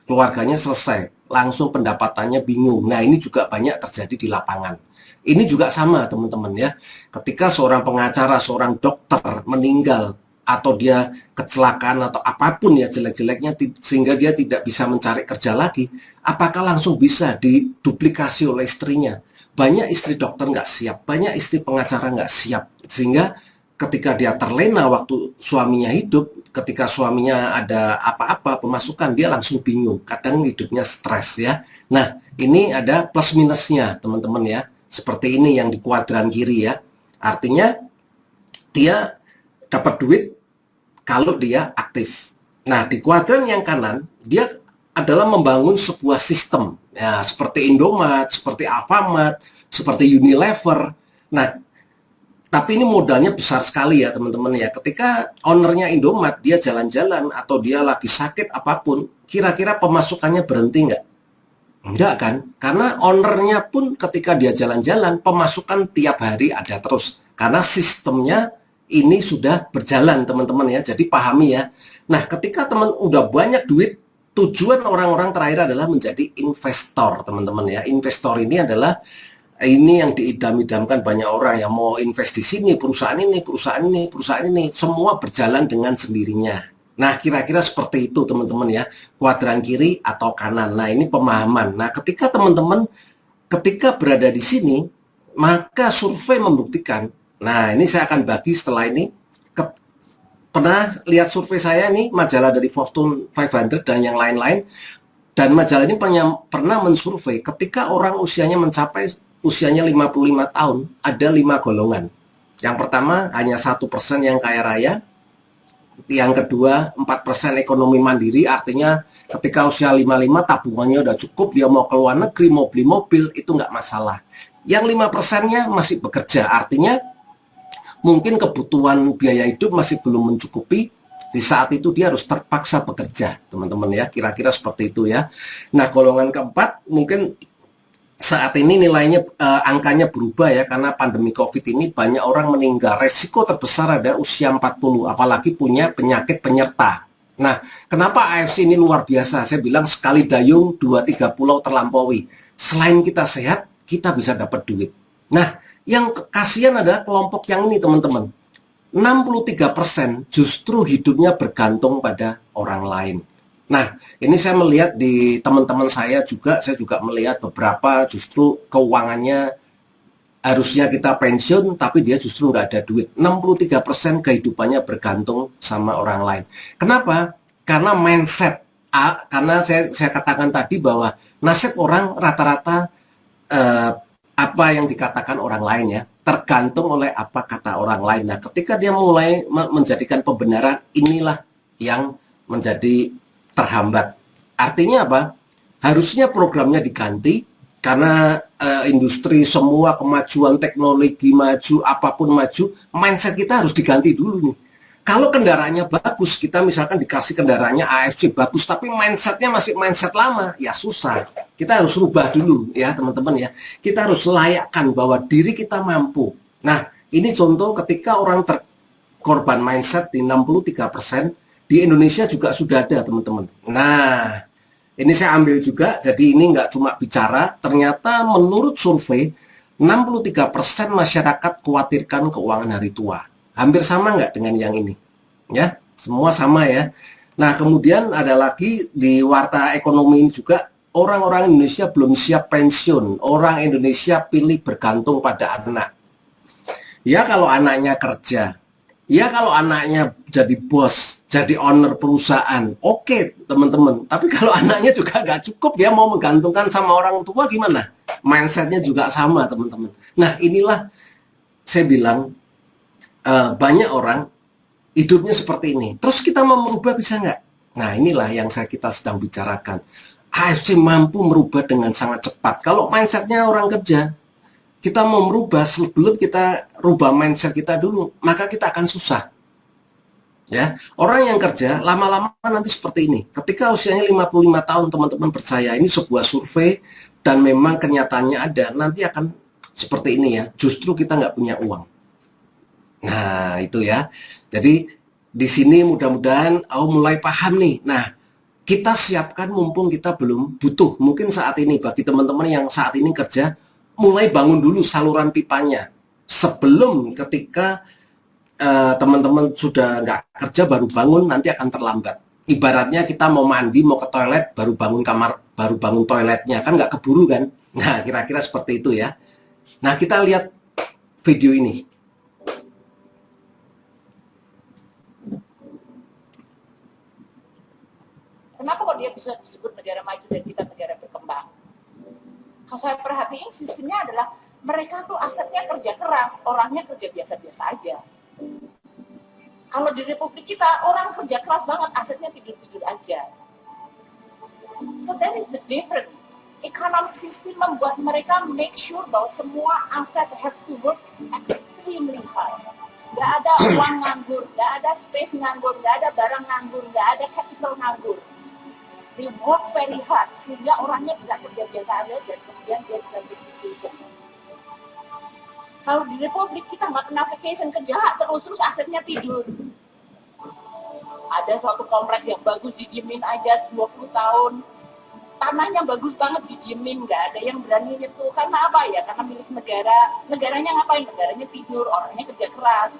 Keluarganya selesai, langsung pendapatannya bingung. Nah, ini juga banyak terjadi di lapangan. Ini juga sama teman-teman ya. Ketika seorang pengacara, seorang dokter meninggal, atau dia kecelakaan atau apapun ya jelek-jeleknya sehingga dia tidak bisa mencari kerja lagi, apakah langsung bisa diduplikasi oleh istrinya? Banyak istri dokter nggak siap, banyak istri pengacara nggak siap, sehingga ketika dia terlena waktu suaminya hidup, ketika suaminya ada apa-apa pemasukan, dia langsung bingung, kadang hidupnya stres ya. Nah, ini ada plus minusnya teman-teman ya, seperti ini yang di kuadran kiri ya, artinya dia dapat duit kalau dia aktif. Nah, di kuadran yang kanan, dia adalah membangun sebuah sistem, ya, seperti Indomaret, seperti Alfamart, seperti Unilever. Nah, tapi ini modalnya besar sekali ya teman-teman ya. Ketika ownernya Indomaret, dia jalan-jalan atau dia lagi sakit apapun, kira-kira pemasukannya berhenti nggak? Enggak kan? Karena ownernya pun ketika dia jalan-jalan, pemasukan tiap hari ada terus. Karena sistemnya ini sudah berjalan teman-teman ya. Jadi pahami ya. Nah, ketika teman udah banyak duit, tujuan orang-orang terakhir adalah menjadi investor teman-teman ya. Investor ini adalah ini yang diidam-idamkan banyak orang yang mau invest di sini, perusahaan ini, perusahaan ini, perusahaan ini, semua berjalan dengan sendirinya. Nah, kira-kira seperti itu teman-teman ya, kuadran kiri atau kanan. Nah, ini pemahaman. Nah, ketika teman-teman ketika berada di sini, maka survei membuktikan. Nah, ini saya akan bagi setelah ini. Pernah lihat survei saya nih, majalah dari Fortune 500 dan yang lain-lain. Dan majalah ini pernah mensurvei ketika orang usianya mencapai usianya 55 tahun, ada 5 golongan. Yang pertama, hanya 1% yang kaya raya. Yang kedua, 4% ekonomi mandiri, artinya ketika usia 55 tabungannya udah cukup, dia mau ke luar negeri, mau beli mobil, itu nggak masalah. Yang 5%-nya masih bekerja, artinya mungkin kebutuhan biaya hidup masih belum mencukupi, di saat itu dia harus terpaksa bekerja, teman-teman ya, kira-kira seperti itu ya. Nah, golongan keempat mungkin saat ini nilainya angkanya berubah ya, karena pandemi COVID ini banyak orang meninggal. Resiko terbesar ada usia 40, apalagi punya penyakit penyerta. Nah, kenapa AFC ini luar biasa? Saya bilang sekali dayung 2-3 pulau terlampaui. Selain kita sehat, kita bisa dapat duit. Nah, yang kasihan adalah kelompok yang ini teman-teman. 63% justru hidupnya bergantung pada orang lain. Nah, ini saya melihat di teman-teman saya juga melihat beberapa justru keuangannya harusnya kita pensiun, tapi dia justru nggak ada duit. 63% kehidupannya bergantung sama orang lain. Kenapa? Karena mindset karena saya katakan tadi bahwa nasib orang rata-rata apa yang dikatakan orang lain ya, tergantung oleh apa kata orang lain. Nah, ketika dia mulai menjadikan pembenaran, inilah yang menjadi terhambat. Artinya apa? Harusnya programnya diganti karena industri semua kemajuan teknologi maju, apapun maju, mindset kita harus diganti dulu nih. Kalau kendaraannya bagus, kita misalkan dikasih kendaraannya AFC bagus, tapi mindsetnya masih mindset lama, ya susah. Kita harus rubah dulu ya teman-teman ya. Kita harus layakkan bahwa diri kita mampu. Nah, ini contoh ketika orang terkorban mindset di 63%, di Indonesia juga sudah ada teman-teman. Nah, ini saya ambil juga, jadi ini nggak cuma bicara, ternyata menurut survei, 63% masyarakat khawatirkan keuangan hari tua. Hampir sama nggak dengan yang ini? Ya, semua sama ya. Nah, kemudian ada lagi di warta ekonomi ini juga, orang-orang Indonesia belum siap pensiun. Orang Indonesia pilih bergantung pada anak. Ya kalau anaknya kerja, ya kalau anaknya jadi bos, jadi owner perusahaan, oke teman-teman. Tapi kalau anaknya juga nggak cukup, dia mau menggantungkan sama orang tua gimana? Mindsetnya juga sama teman-teman. Nah, inilah saya bilang, banyak orang hidupnya seperti ini. Terus kita mau merubah bisa nggak? Nah, inilah yang kita sedang bicarakan. AFC mampu merubah dengan sangat cepat. Kalau mindsetnya orang kerja, kita mau merubah sebelum kita rubah mindset kita dulu, maka kita akan susah. Ya, orang yang kerja lama-lama nanti seperti ini. Ketika usianya 55 tahun, teman-teman percaya ini sebuah survei dan memang kenyataannya ada, nanti akan seperti ini ya. Justru kita nggak punya uang. Nah, itu ya. Jadi di sini mudah-mudahan mulai paham nih. Nah, kita siapkan mumpung kita belum butuh. Mungkin saat ini bagi teman-teman yang saat ini kerja, mulai bangun dulu saluran pipanya. Sebelum ketika teman-teman sudah nggak kerja baru bangun, nanti akan terlambat. Ibaratnya kita mau mandi, mau ke toilet, baru bangun kamar, baru bangun toiletnya. Kan nggak keburu kan? Nah, kira-kira seperti itu ya. Nah, kita lihat video ini. Kenapa kok dia bisa disebut negara maju dan kita negara berkembang? Kalau saya perhatiin sistemnya adalah mereka tuh asetnya kerja keras, orangnya kerja biasa-biasa aja. Kalau di Republik kita orang kerja keras banget, asetnya tidur-tidur aja. So that is the difference. Economic system membuat mereka make sure bahwa semua aset have to work extremely hard. Nggak ada uang nganggur, nggak ada space nganggur, nggak ada barang nganggur, nggak ada capital nganggur. They work very hard sehingga orangnya tidak kerja biasa aja dan kemudian dia bisa vacation. Kalau di Republik kita nggak kena vacation, kerja terus asetnya tidur. Ada suatu kompleks yang bagus didiemin aja 20 tahun, tanahnya bagus banget didiemin, nggak ada yang berani nyentuh. Karena apa ya? Karena milik negara. Negaranya ngapain? Negaranya tidur, orangnya kerja keras.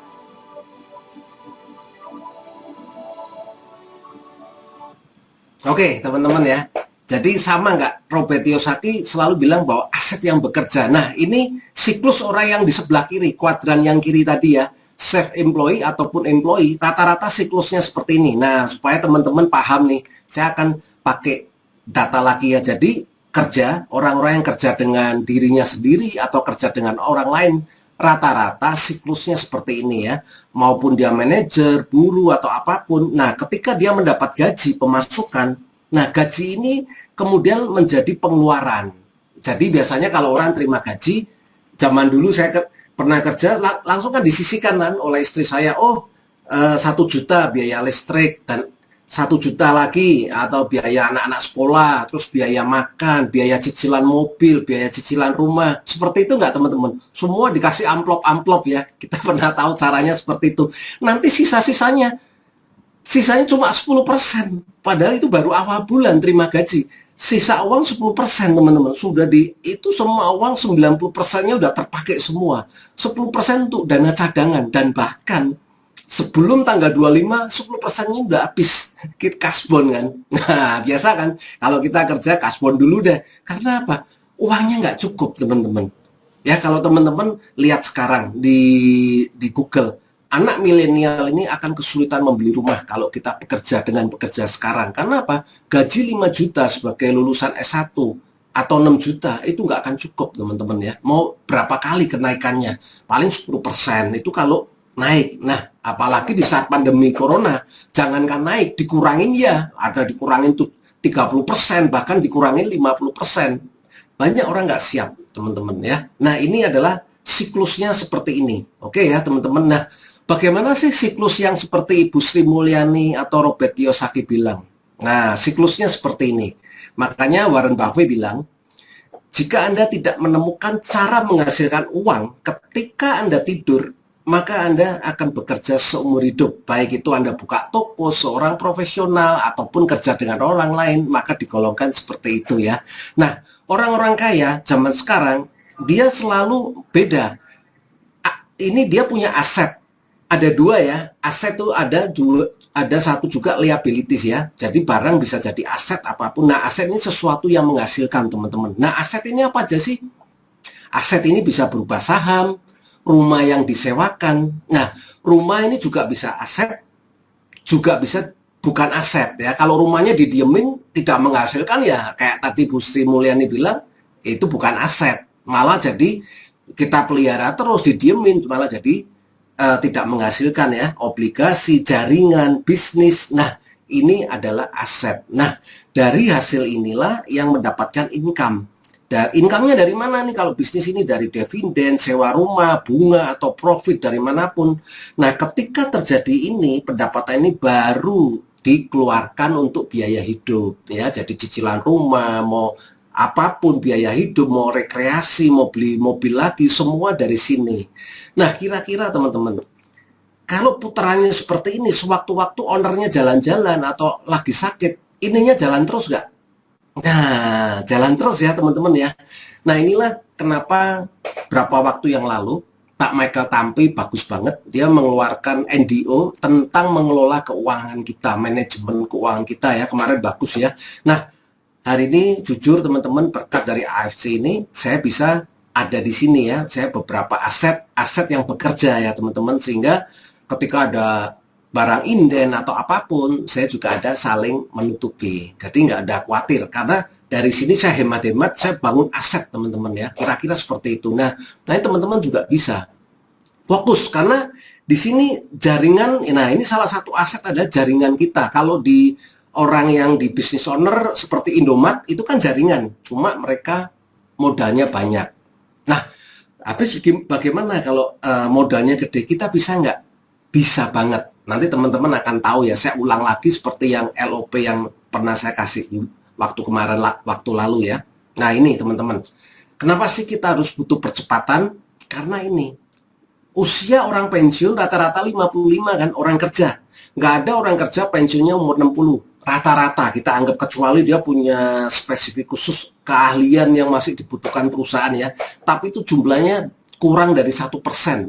Oke, teman-teman ya. Jadi sama nggak? Robert Kiyosaki selalu bilang bahwa aset yang bekerja. Nah, ini siklus orang yang di sebelah kiri, kuadran yang kiri tadi ya, self-employee ataupun employee, rata-rata siklusnya seperti ini. Nah, supaya teman-teman paham nih, saya akan pakai data lagi ya. Jadi, kerja, orang-orang yang kerja dengan dirinya sendiri atau kerja dengan orang lain, rata-rata siklusnya seperti ini ya, maupun dia manajer, buruh atau apapun. Nah, ketika dia mendapat gaji, pemasukan, nah gaji ini kemudian menjadi pengeluaran. Jadi biasanya kalau orang terima gaji, zaman dulu saya pernah kerja, langsung kan disisihkan kan oleh istri saya, 1 juta biaya listrik dan 1 juta lagi atau biaya anak-anak sekolah, terus biaya makan, biaya cicilan mobil, biaya cicilan rumah. Seperti itu nggak teman-teman? Semua dikasih amplop-amplop ya. Kita pernah tahu caranya seperti itu. Nanti sisanya cuma 10%. Padahal itu baru awal bulan terima gaji. Sisa uang 10% teman-teman. Sudah itu semua uang 90%-nya udah terpakai semua. 10% untuk dana cadangan dan bahkan sebelum tanggal 25, 10%-nya udah habis kasbon kan. Nah, biasa kan, kalau kita kerja kasbon dulu deh. Karena apa? Uangnya nggak cukup, teman-teman. Ya, kalau teman-teman lihat sekarang di Google, anak milenial ini akan kesulitan membeli rumah kalau kita bekerja dengan bekerja sekarang. Karena apa? Gaji 5 juta sebagai lulusan S1 atau 6 juta itu nggak akan cukup, teman-teman ya. Mau berapa kali kenaikannya? Paling 10% itu kalau naik. Nah, apalagi di saat pandemi corona, jangankan naik, dikurangin ya. Ada dikurangin tuh 30%, bahkan dikurangin 50%. Banyak orang nggak siap, teman-teman ya. Nah, ini adalah siklusnya seperti ini. Oke ya, teman-teman. Nah, bagaimana sih siklus yang seperti Ibu Sri Mulyani atau Robert Kiyosaki bilang? Nah, siklusnya seperti ini. Makanya Warren Buffett bilang, jika Anda tidak menemukan cara menghasilkan uang ketika Anda tidur, maka Anda akan bekerja seumur hidup. Baik itu Anda buka toko, seorang profesional, ataupun kerja dengan orang lain, maka digolongkan seperti itu ya. Nah, orang-orang kaya zaman sekarang, dia selalu beda. Ini dia punya aset. Ada dua ya. Aset itu ada dua, ada satu juga liabilities ya. Jadi barang bisa jadi aset apapun. Nah, aset ini sesuatu yang menghasilkan, teman-teman. Nah, aset ini apa aja sih? Aset ini bisa berupa saham, rumah yang disewakan. Nah, rumah ini juga bisa aset, juga bisa bukan aset ya. Kalau rumahnya didiemin tidak menghasilkan ya kayak tadi Bu Sri Mulyani bilang, itu bukan aset. Malah jadi kita pelihara terus, didiemin malah jadi tidak menghasilkan ya. Obligasi, jaringan, bisnis. Nah, ini adalah aset. Nah, dari hasil inilah yang mendapatkan income. Dan income-nya dari mana nih? Kalau bisnis ini dari dividen, sewa rumah, bunga, atau profit dari manapun. Nah, ketika terjadi ini, pendapatan ini baru dikeluarkan untuk biaya hidup ya. Jadi cicilan rumah, mau apapun biaya hidup, mau rekreasi, mau beli mobil lagi, semua dari sini. Nah, kira-kira teman-teman, kalau putarannya seperti ini, sewaktu-waktu ownernya jalan-jalan atau lagi sakit, ininya jalan terus nggak? Nah, jalan terus ya teman-teman ya. Nah, inilah kenapa berapa waktu yang lalu Pak Michael Tampi bagus banget, dia mengeluarkan NDO tentang mengelola keuangan kita, manajemen keuangan kita ya, kemarin bagus ya. Nah, hari ini jujur teman-teman, berkat dari AFC ini saya bisa ada di sini ya. Saya beberapa aset yang bekerja ya teman-teman, sehingga ketika ada barang inden atau apapun, saya juga ada saling menutupi. Jadi nggak ada khawatir, karena dari sini saya hemat-hemat, saya bangun aset teman-teman ya. Kira-kira seperti itu. Nah teman-teman juga bisa fokus, karena di sini jaringan. Nah, ini salah satu aset adalah jaringan kita. Kalau di orang yang di business owner seperti Indomaret itu kan jaringan, cuma mereka modalnya banyak. Nah, habis bagaimana kalau modalnya gede, kita bisa nggak? Bisa banget. Nanti teman-teman akan tahu ya, saya ulang lagi seperti yang LOP yang pernah saya kasih waktu kemarin, waktu lalu ya. Nah ini teman-teman, kenapa sih kita harus butuh percepatan? Karena ini, usia orang pensiun rata-rata 55 kan, orang kerja. Nggak ada orang kerja pensiunnya umur 60. Rata-rata kita anggap, kecuali dia punya spesifik khusus keahlian yang masih dibutuhkan perusahaan ya. Tapi itu jumlahnya kurang dari 1%.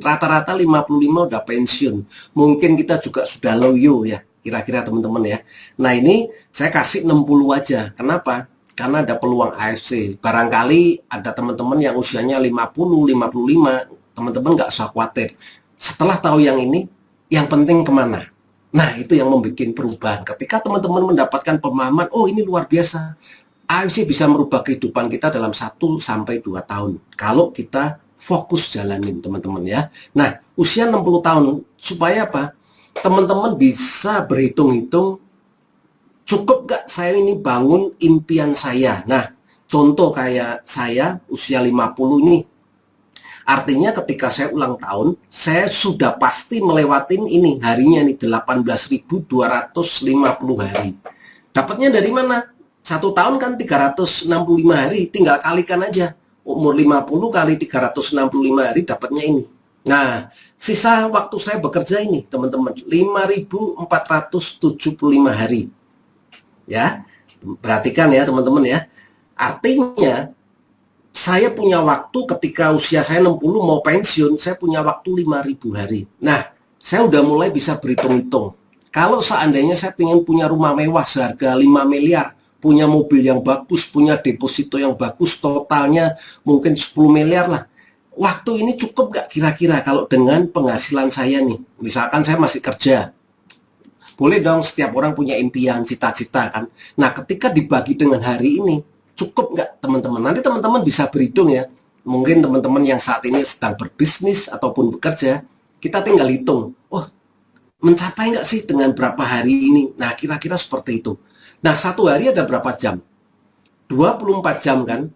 Rata-rata 55 udah pensiun. Mungkin kita juga sudah loyo ya, kira-kira teman-teman ya. Nah ini saya kasih 60 aja. Kenapa? Karena ada peluang AFC. Barangkali ada teman-teman yang usianya 50, 55. Teman-teman nggak usah khawatir. Setelah tahu yang ini, yang penting kemana? Nah itu yang membuat perubahan. Ketika teman-teman mendapatkan pemahaman, oh ini luar biasa, AFC bisa merubah kehidupan kita dalam 1 sampai 2 tahun. Kalau kita fokus jalanin teman-teman ya. Nah, usia 60 tahun supaya apa? Teman-teman bisa berhitung-hitung, cukup gak saya ini bangun impian saya. Nah, contoh kayak saya usia 50 ini, artinya ketika saya ulang tahun, saya sudah pasti melewatin ini harinya nih, 18.250 hari. Dapatnya dari mana? 1 tahun kan 365 hari, tinggal kalikan aja. Umur 50 kali 365 hari dapatnya ini. Nah, sisa waktu saya bekerja ini, teman-teman, 5.475 hari. Ya, perhatikan ya teman-teman ya. Artinya, saya punya waktu ketika usia saya 60 mau pensiun, saya punya waktu 5.000 hari. Nah, saya udah mulai bisa berhitung-hitung. Kalau seandainya saya ingin punya rumah mewah seharga 5 miliar, punya mobil yang bagus, punya deposito yang bagus, totalnya mungkin 10 miliar lah. waktu ini cukup nggak kira-kira kalau dengan penghasilan saya nih, misalkan saya masih kerja, boleh dong setiap orang punya impian, cita-cita kan. Nah ketika dibagi dengan hari ini, cukup nggak teman-teman? Nanti teman-teman bisa berhitung ya, mungkin teman-teman yang saat ini sedang berbisnis ataupun bekerja, kita tinggal hitung, oh mencapai nggak sih dengan berapa hari ini? Nah kira-kira seperti itu. Nah satu hari ada berapa jam? 24 jam kan?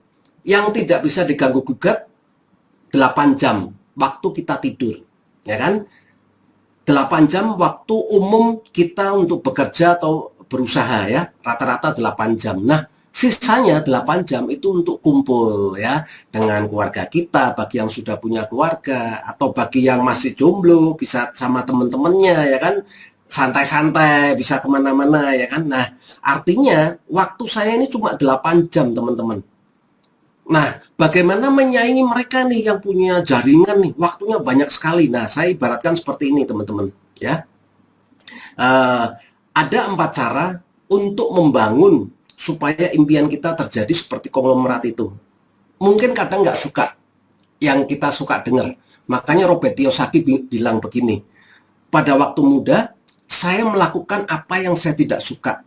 Yang tidak bisa diganggu gugat 8 jam waktu kita tidur, ya kan? 8 jam waktu umum kita untuk bekerja atau berusaha ya, rata-rata 8 jam. Nah, sisanya 8 jam itu untuk kumpul ya dengan keluarga kita, bagi yang sudah punya keluarga atau bagi yang masih jomblo bisa sama teman-temannya ya kan, santai-santai bisa kemana-mana ya kan. Nah, artinya waktu saya ini cuma 8 jam teman-teman. Nah, bagaimana menyaingi mereka nih yang punya jaringan nih, waktunya banyak sekali. Nah, saya ibaratkan seperti ini teman-teman, ya. Ada 4 cara untuk membangun supaya impian kita terjadi seperti konglomerat itu. Mungkin kadang nggak suka yang kita suka dengar. Makanya Robert Kiyosaki bilang begini, pada waktu muda, saya melakukan apa yang saya tidak suka.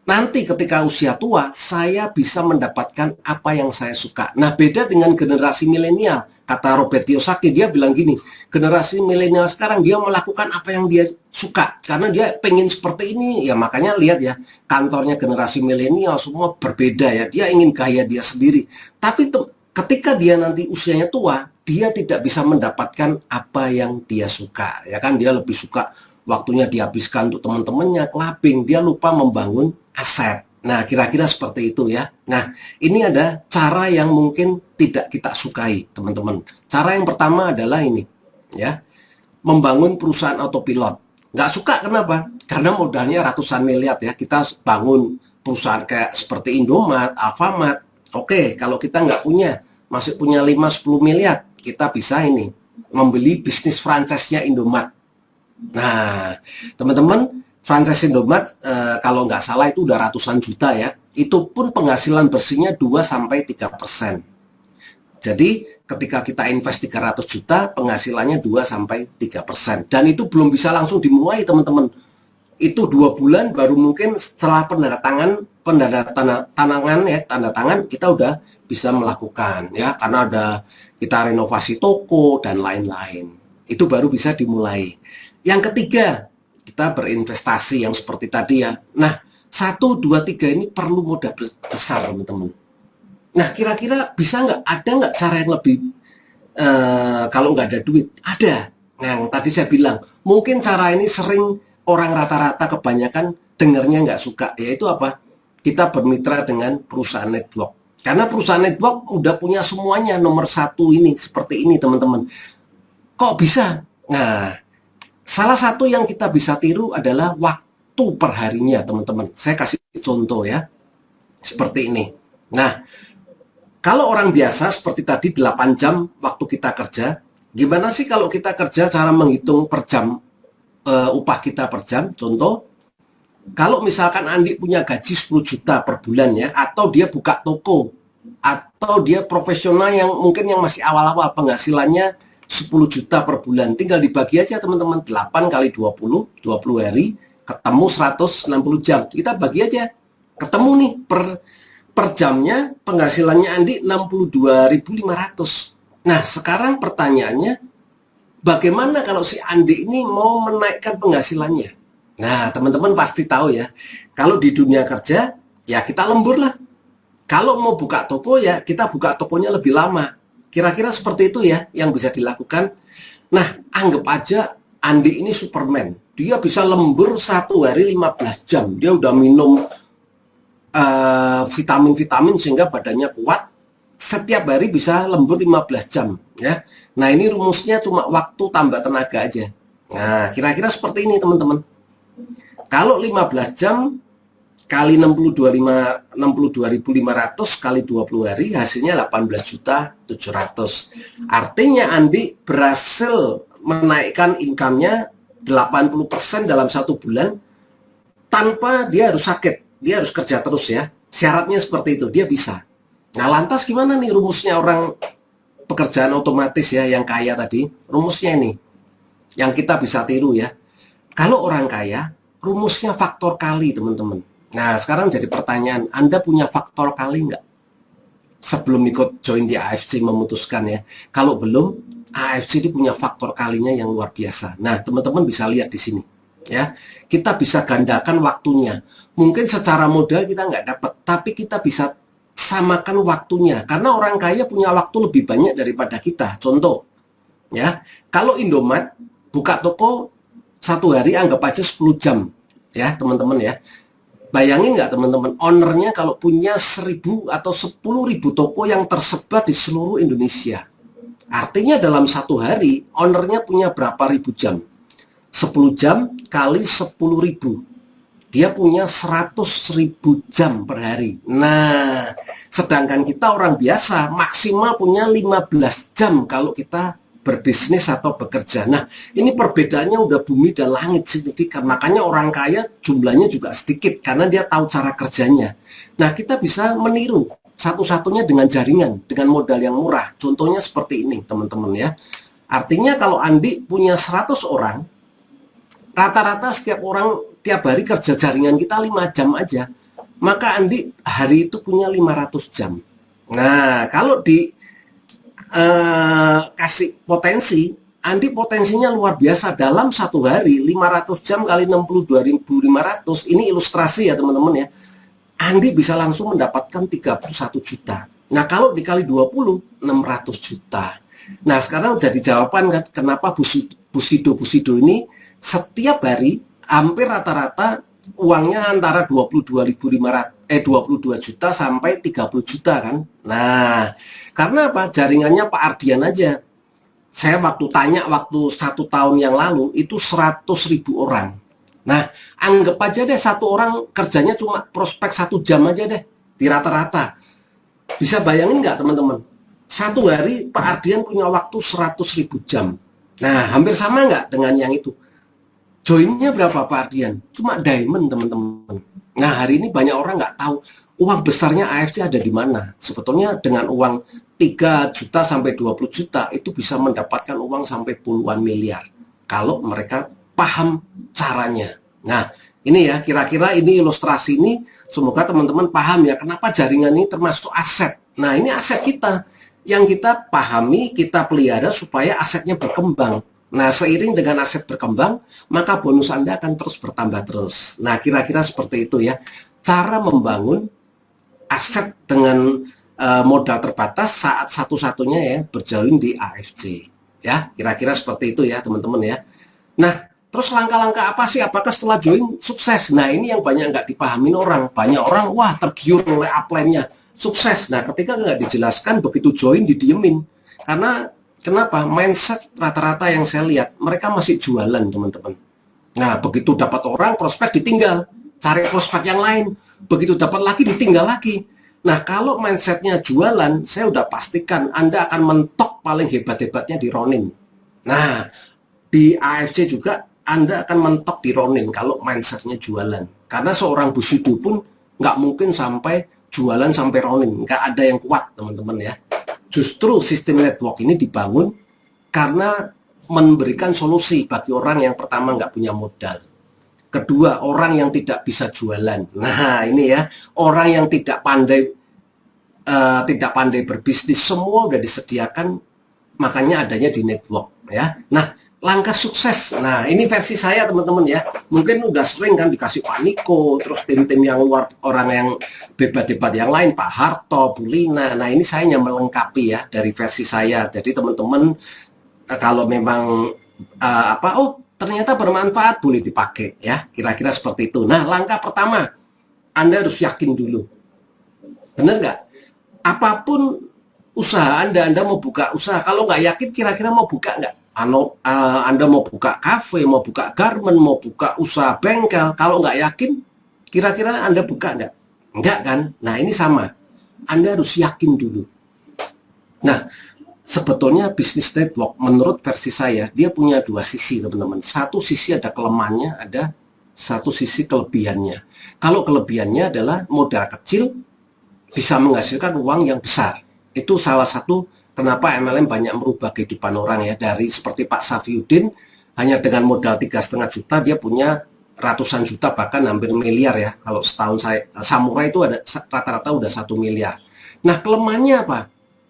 Nanti ketika usia tua, saya bisa mendapatkan apa yang saya suka. Nah, beda dengan generasi milenial. Kata Robert Kiyosaki, dia bilang gini, generasi milenial sekarang dia melakukan apa yang dia suka. Karena dia pengen seperti ini. Ya makanya lihat ya, kantornya generasi milenial semua berbeda ya. Dia ingin gaya dia sendiri. Tapi ketika dia nanti usianya tua, dia tidak bisa mendapatkan apa yang dia suka. Ya kan, dia lebih suka waktunya dihabiskan untuk teman-temannya, clubbing, dia lupa membangun aset. Nah, kira-kira seperti itu ya. Nah, ini ada cara yang mungkin tidak kita sukai, teman-teman. Cara yang pertama adalah ini, ya, membangun perusahaan autopilot. Nggak suka kenapa? Karena modalnya ratusan miliar ya. Kita bangun perusahaan kayak seperti Indomaret, Alfamart. Oke, kalau kita nggak punya, masih punya 5-10 miliar, kita bisa ini, membeli bisnis franchise-nya Indomaret. Nah, teman-teman, franchise Indomaret kalau nggak salah itu udah ratusan juta ya. Itu pun penghasilan bersihnya 2-3%. Jadi ketika kita invest 300 juta, penghasilannya 2-3%. Dan itu belum bisa langsung dimulai teman-teman. Itu 2 bulan baru mungkin setelah tanda tangan kita udah bisa melakukan ya, karena ada kita renovasi toko dan lain-lain. Itu baru bisa dimulai. Yang ketiga, kita berinvestasi yang seperti tadi ya. Nah, 1, 2, 3 ini perlu modal besar teman-teman. Nah, kira-kira bisa nggak? Ada nggak cara yang lebih, kalau nggak ada duit? Ada. Nah, yang tadi saya bilang, mungkin cara ini sering orang rata-rata kebanyakan dengarnya nggak suka. Yaitu apa? Kita bermitra dengan perusahaan network. Karena perusahaan network udah punya semuanya, nomor 1 ini, seperti ini teman-teman. Kok bisa? Nah, salah satu yang kita bisa tiru adalah waktu perharinya, teman-teman. Saya kasih contoh ya, seperti ini. Nah, kalau orang biasa seperti tadi 8 jam waktu kita kerja, gimana sih kalau kita kerja cara menghitung per jam, upah kita per jam? Contoh, kalau misalkan Andi punya gaji 10 juta per bulan ya, atau dia buka toko, atau dia profesional yang mungkin yang masih awal-awal penghasilannya 10 juta per bulan, tinggal dibagi aja teman-teman, 8 kali 20 hari, ketemu 160 jam, kita bagi aja, ketemu nih per jamnya penghasilannya Andi 62.500. Nah sekarang pertanyaannya, bagaimana kalau si Andi ini mau menaikkan penghasilannya? Nah teman-teman pasti tahu ya, kalau di dunia kerja ya kita lembur lah, kalau mau buka toko ya kita buka tokonya lebih lama. Kira-kira seperti itu ya yang bisa dilakukan. Nah, anggap aja Andi ini Superman. Dia bisa lembur 1 hari 15 jam. Dia udah minum vitamin-vitamin sehingga badannya kuat. Setiap hari bisa lembur 15 jam. Ya. Nah, ini rumusnya cuma waktu tambah tenaga aja. Nah, kira-kira seperti ini teman-teman. Kalau 15 jam kali 62.500 kali 20 hari hasilnya 18.700. Artinya Andi berhasil menaikkan income-nya 80% dalam 1 bulan tanpa dia harus sakit, dia harus kerja terus ya. Syaratnya seperti itu, dia bisa. Nah, lantas gimana nih rumusnya orang pekerjaan otomatis ya, yang kaya tadi, rumusnya ini, yang kita bisa tiru ya. Kalau orang kaya, rumusnya faktor kali, teman-teman. Nah, sekarang jadi pertanyaan, Anda punya faktor kali nggak? Sebelum ikut join di AFC memutuskan ya. Kalau belum, AFC ini punya faktor kalinya yang luar biasa. Nah, teman-teman bisa lihat di sini. Ya, kita bisa gandakan waktunya. Mungkin secara modal kita nggak dapat, tapi kita bisa samakan waktunya. Karena orang kaya punya waktu lebih banyak daripada kita. Contoh, ya, kalau Indomaret buka toko satu hari anggap aja 10 jam, ya teman-teman ya. Bayangin nggak teman-teman, ownernya kalau punya 1000 atau 10.000 toko yang tersebar di seluruh Indonesia. Artinya dalam satu hari, ownernya punya berapa ribu jam? 10 jam kali 10.000. Dia punya 100.000 jam per hari. Nah, sedangkan kita orang biasa maksimal punya 15 jam kalau kita berbisnis atau bekerja. Nah, ini perbedaannya udah bumi dan langit signifikan. Makanya orang kaya jumlahnya juga sedikit karena dia tahu cara kerjanya. Nah, kita bisa meniru satu-satunya dengan jaringan, dengan modal yang murah. Contohnya seperti ini, teman-teman ya. Artinya kalau Andi punya 100 orang, rata-rata setiap orang tiap hari kerja jaringan kita 5 jam aja, maka Andi hari itu punya 500 jam. Nah, kalau di kasih potensi, Andi potensinya luar biasa. Dalam satu hari 500 jam kali 62.500, ini ilustrasi ya teman-teman ya, Andi bisa langsung mendapatkan 31 juta. Nah, kalau dikali 20, 600 juta. Nah, sekarang jadi jawaban kan kenapa Busido ini setiap hari hampir rata-rata uangnya antara 22 juta sampai 30 juta kan. Nah, karena apa? Jaringannya Pak Ardian aja. Saya waktu 1 tahun yang lalu itu 100.000 orang. Nah, anggap aja deh satu orang kerjanya cuma prospek 1 jam aja deh di rata-rata. Bisa bayangin nggak teman-teman? Satu hari Pak Ardian punya waktu 100.000 jam. Nah, hampir sama nggak dengan yang itu? Joinnya berapa Pak Ardian? Cuma diamond teman-teman. Nah, hari ini banyak orang nggak tahu uang besarnya AFC ada di mana. Sebetulnya dengan uang 3 juta sampai 20 juta itu bisa mendapatkan uang sampai puluhan miliar. Kalau mereka paham caranya. Nah, ini ya kira-kira ini ilustrasi ini semoga teman-teman paham ya kenapa jaringan ini termasuk aset. Nah, ini aset kita yang kita pahami, kita pelihara supaya asetnya berkembang. Nah, seiring dengan aset berkembang, maka bonus Anda akan terus bertambah terus. Nah, kira-kira seperti itu ya. Cara membangun aset dengan modal terbatas saat satu-satunya ya berjalin di AFC. Ya, kira-kira seperti itu ya, teman-teman ya. Nah, terus langkah-langkah apa sih? Apakah setelah join sukses? Nah, ini yang banyak nggak dipahamin orang. Banyak orang, wah tergiur oleh upline-nya. Sukses. Nah, ketika nggak dijelaskan, begitu join didiemin. Karena kenapa? Mindset rata-rata yang saya lihat, mereka masih jualan, teman-teman. Nah, begitu dapat orang, prospek ditinggal. Cari prospek yang lain. Begitu dapat lagi, ditinggal lagi. Nah, kalau mindsetnya jualan, saya udah pastikan Anda akan mentok paling hebat-hebatnya di Ronin. Nah, di AFC juga Anda akan mentok di Ronin kalau mindsetnya jualan. Karena seorang Busido pun nggak mungkin sampai jualan sampai Ronin. Nggak ada yang kuat, teman-teman ya. Justru sistem network ini dibangun karena memberikan solusi bagi orang yang pertama nggak punya modal. Kedua, orang yang tidak bisa jualan. Nah, ini ya, orang yang tidak pandai berbisnis, semua udah disediakan, makanya adanya di network ya. Nah, langkah sukses. Nah, ini versi saya teman-teman ya. Mungkin udah sering kan dikasih Pak Niko, terus tim-tim yang luar, orang yang hebat-hebat yang lain, Pak Harto, Bu Lina. Nah, ini saya hanya melengkapi ya dari versi saya. Jadi teman-teman kalau memang ternyata bermanfaat, boleh dipakai ya, kira-kira seperti itu. Nah, langkah pertama, Anda harus yakin dulu. Bener nggak? Apapun usaha Anda mau buka usaha, kalau nggak yakin kira-kira mau buka nggak? Anda mau buka kafe, mau buka garment, mau buka usaha bengkel, kalau nggak yakin, kira-kira Anda buka nggak? Nggak kan? Nah, ini sama. Anda harus yakin dulu. Nah, sebetulnya bisnis network menurut versi saya dia punya dua sisi teman-teman. Satu sisi ada kelemahannya, ada satu sisi kelebihannya. Kalau kelebihannya adalah modal kecil bisa menghasilkan uang yang besar. Itu salah satu kenapa MLM banyak merubah kehidupan orang ya, dari seperti Pak Safiuddin, hanya dengan modal 3,5 juta dia punya ratusan juta, bahkan hampir miliar ya. Kalau setahun saya samurai itu ada rata-rata udah 1 miliar. Nah, kelemahannya apa?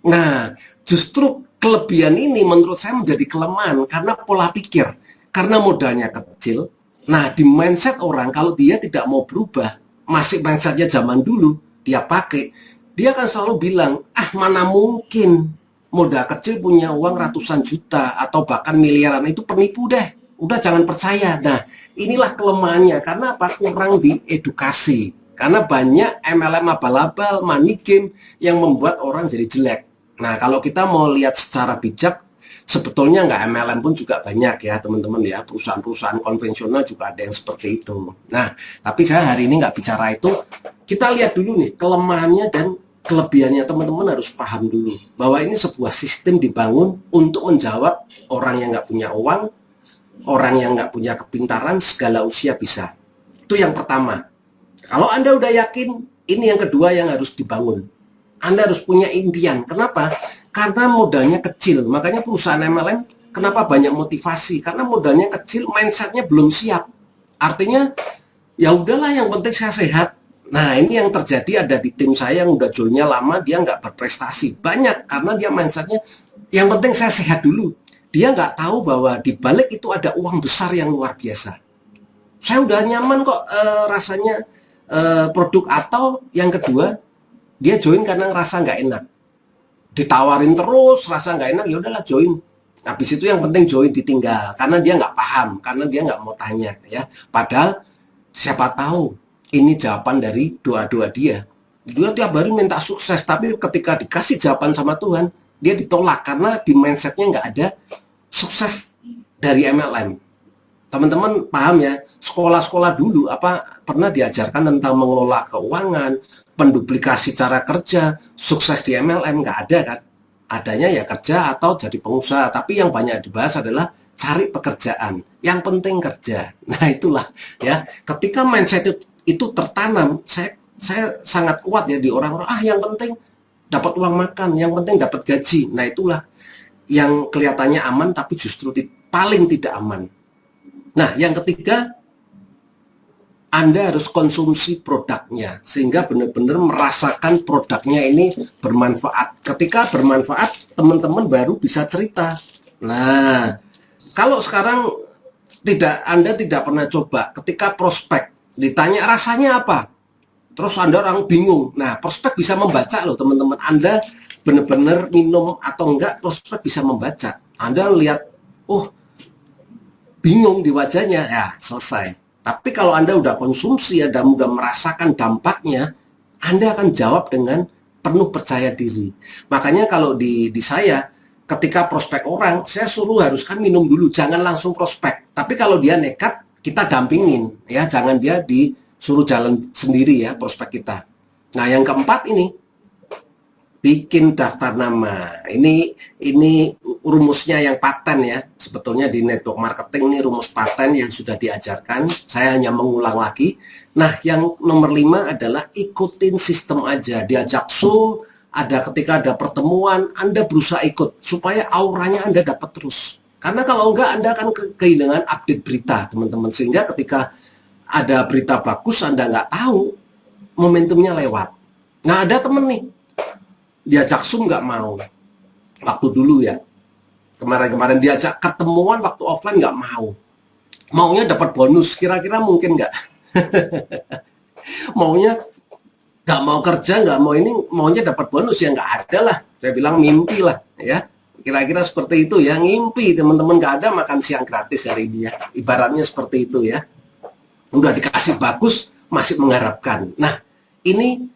Nah, justru kelebihan ini menurut saya menjadi kelemahan karena pola pikir, karena modalnya kecil. Nah, di mindset orang kalau dia tidak mau berubah, masih mindsetnya zaman dulu dia pakai, dia akan selalu bilang, ah mana mungkin modal kecil punya uang ratusan juta atau bahkan miliaran, itu penipu deh, udah jangan percaya. Nah, inilah kelemahannya, karena apa? Kurang diedukasi, karena banyak MLM abal-abal, money game yang membuat orang jadi jelek. Nah, kalau kita mau lihat secara bijak, sebetulnya nggak MLM pun juga banyak ya teman-teman ya, perusahaan-perusahaan konvensional juga ada yang seperti itu. Nah, tapi saya hari ini nggak bicara itu, kita lihat dulu nih kelemahannya dan kelebihannya. Teman-teman harus paham dulu bahwa ini sebuah sistem dibangun untuk menjawab orang yang nggak punya uang, orang yang nggak punya kepintaran, segala usia bisa. Itu yang pertama. Kalau Anda udah yakin, ini yang kedua yang harus dibangun. Anda harus punya impian. Kenapa? Karena modalnya kecil. Makanya perusahaan MLM kenapa banyak motivasi? Karena modalnya kecil, mindsetnya belum siap. Artinya, ya udahlah yang penting saya sehat. Nah, ini yang terjadi ada di tim saya yang udah joinnya lama, dia nggak berprestasi. Banyak, karena dia mindsetnya, yang penting saya sehat dulu. Dia nggak tahu bahwa di balik itu ada uang besar yang luar biasa. Saya udah nyaman kok rasanya produk, atau yang kedua, dia join karena ngerasa nggak enak. Ditawarin terus, rasa nggak enak, ya udahlah join. Habis itu yang penting join, ditinggal. Karena dia nggak paham, karena dia nggak mau tanya. Ya. Padahal siapa tahu ini jawaban dari doa-doa dia. Dia tiap hari minta sukses, tapi ketika dikasih jawaban sama Tuhan, dia ditolak karena di mindsetnya nggak ada sukses dari MLM. Teman-teman paham ya, sekolah-sekolah dulu apa pernah diajarkan tentang mengelola keuangan, penduplikasi cara kerja, sukses di MLM? Nggak ada kan? Adanya ya kerja atau jadi pengusaha, tapi yang banyak dibahas adalah cari pekerjaan. Yang penting kerja. Nah itulah ya, ketika mindset itu tertanam, saya sangat kuat ya di orang-orang, yang penting dapat uang makan, yang penting dapat gaji. Nah itulah yang kelihatannya aman, tapi justru paling tidak aman. Nah, yang ketiga, Anda harus konsumsi produknya, sehingga benar-benar merasakan produknya ini bermanfaat. Ketika bermanfaat, teman-teman baru bisa cerita. Nah, kalau sekarang Anda tidak pernah coba, ketika prospek ditanya rasanya apa, terus Anda orang bingung. Nah, prospek bisa membaca loh teman-teman. Anda benar-benar minum atau enggak, prospek bisa membaca. Anda lihat, bingung di wajahnya, ya selesai. Tapi kalau Anda udah konsumsi, Anda udah merasakan dampaknya, Anda akan jawab dengan penuh percaya diri. Makanya kalau di saya, ketika prospek orang, saya suruh haruskan minum dulu, jangan langsung prospek. Tapi kalau dia nekat, kita dampingin, ya jangan dia disuruh jalan sendiri ya prospek kita. Nah yang keempat ini, bikin daftar nama. Ini rumusnya yang paten ya. Sebetulnya di network marketing ini rumus paten yang sudah diajarkan. Saya hanya mengulang lagi. Nah, yang nomor 5 adalah ikutin sistem aja. Diajak Zoom, ketika ada pertemuan, Anda berusaha ikut supaya auranya Anda dapat terus. Karena kalau enggak, Anda akan kehilangan update berita, teman-teman. Sehingga ketika ada berita bagus, Anda nggak tahu, momentumnya lewat. Nah, ada temen nih, diajak Zoom nggak mau. Waktu dulu ya, kemarin-kemarin diajak ketemuan waktu offline nggak mau. Maunya dapat bonus, kira-kira mungkin nggak? Maunya nggak mau kerja, nggak mau ini, maunya dapat bonus, ya nggak ada lah. Saya bilang mimpi lah ya. Kira-kira seperti itu ya, ngimpi teman-teman. Nggak ada makan siang gratis hari ini ya. Ibaratnya seperti itu ya. Udah dikasih bagus, masih mengharapkan. Nah, ini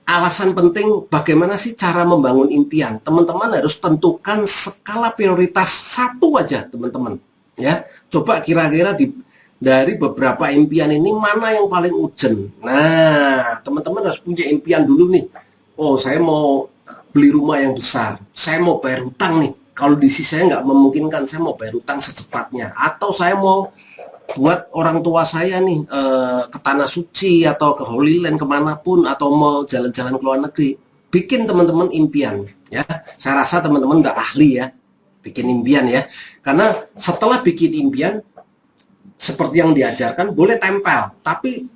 alasan penting bagaimana sih cara membangun impian. Teman-teman harus tentukan skala prioritas satu aja, teman-teman. Ya, coba kira-kira dari beberapa impian ini mana yang paling urgent. Nah, teman-teman harus punya impian dulu nih. Oh, saya mau beli rumah yang besar. Saya mau bayar hutang nih. Kalau di sisi saya nggak memungkinkan, saya mau bayar hutang secepatnya. Atau saya mau buat orang tua saya nih ke tanah suci atau ke Holy Land kemanapun, atau mau jalan-jalan ke luar negeri. bikin teman-teman impian ya. Saya rasa teman-teman udah ahli ya bikin impian ya. Karena setelah bikin impian seperti yang diajarkan boleh tempel, tapi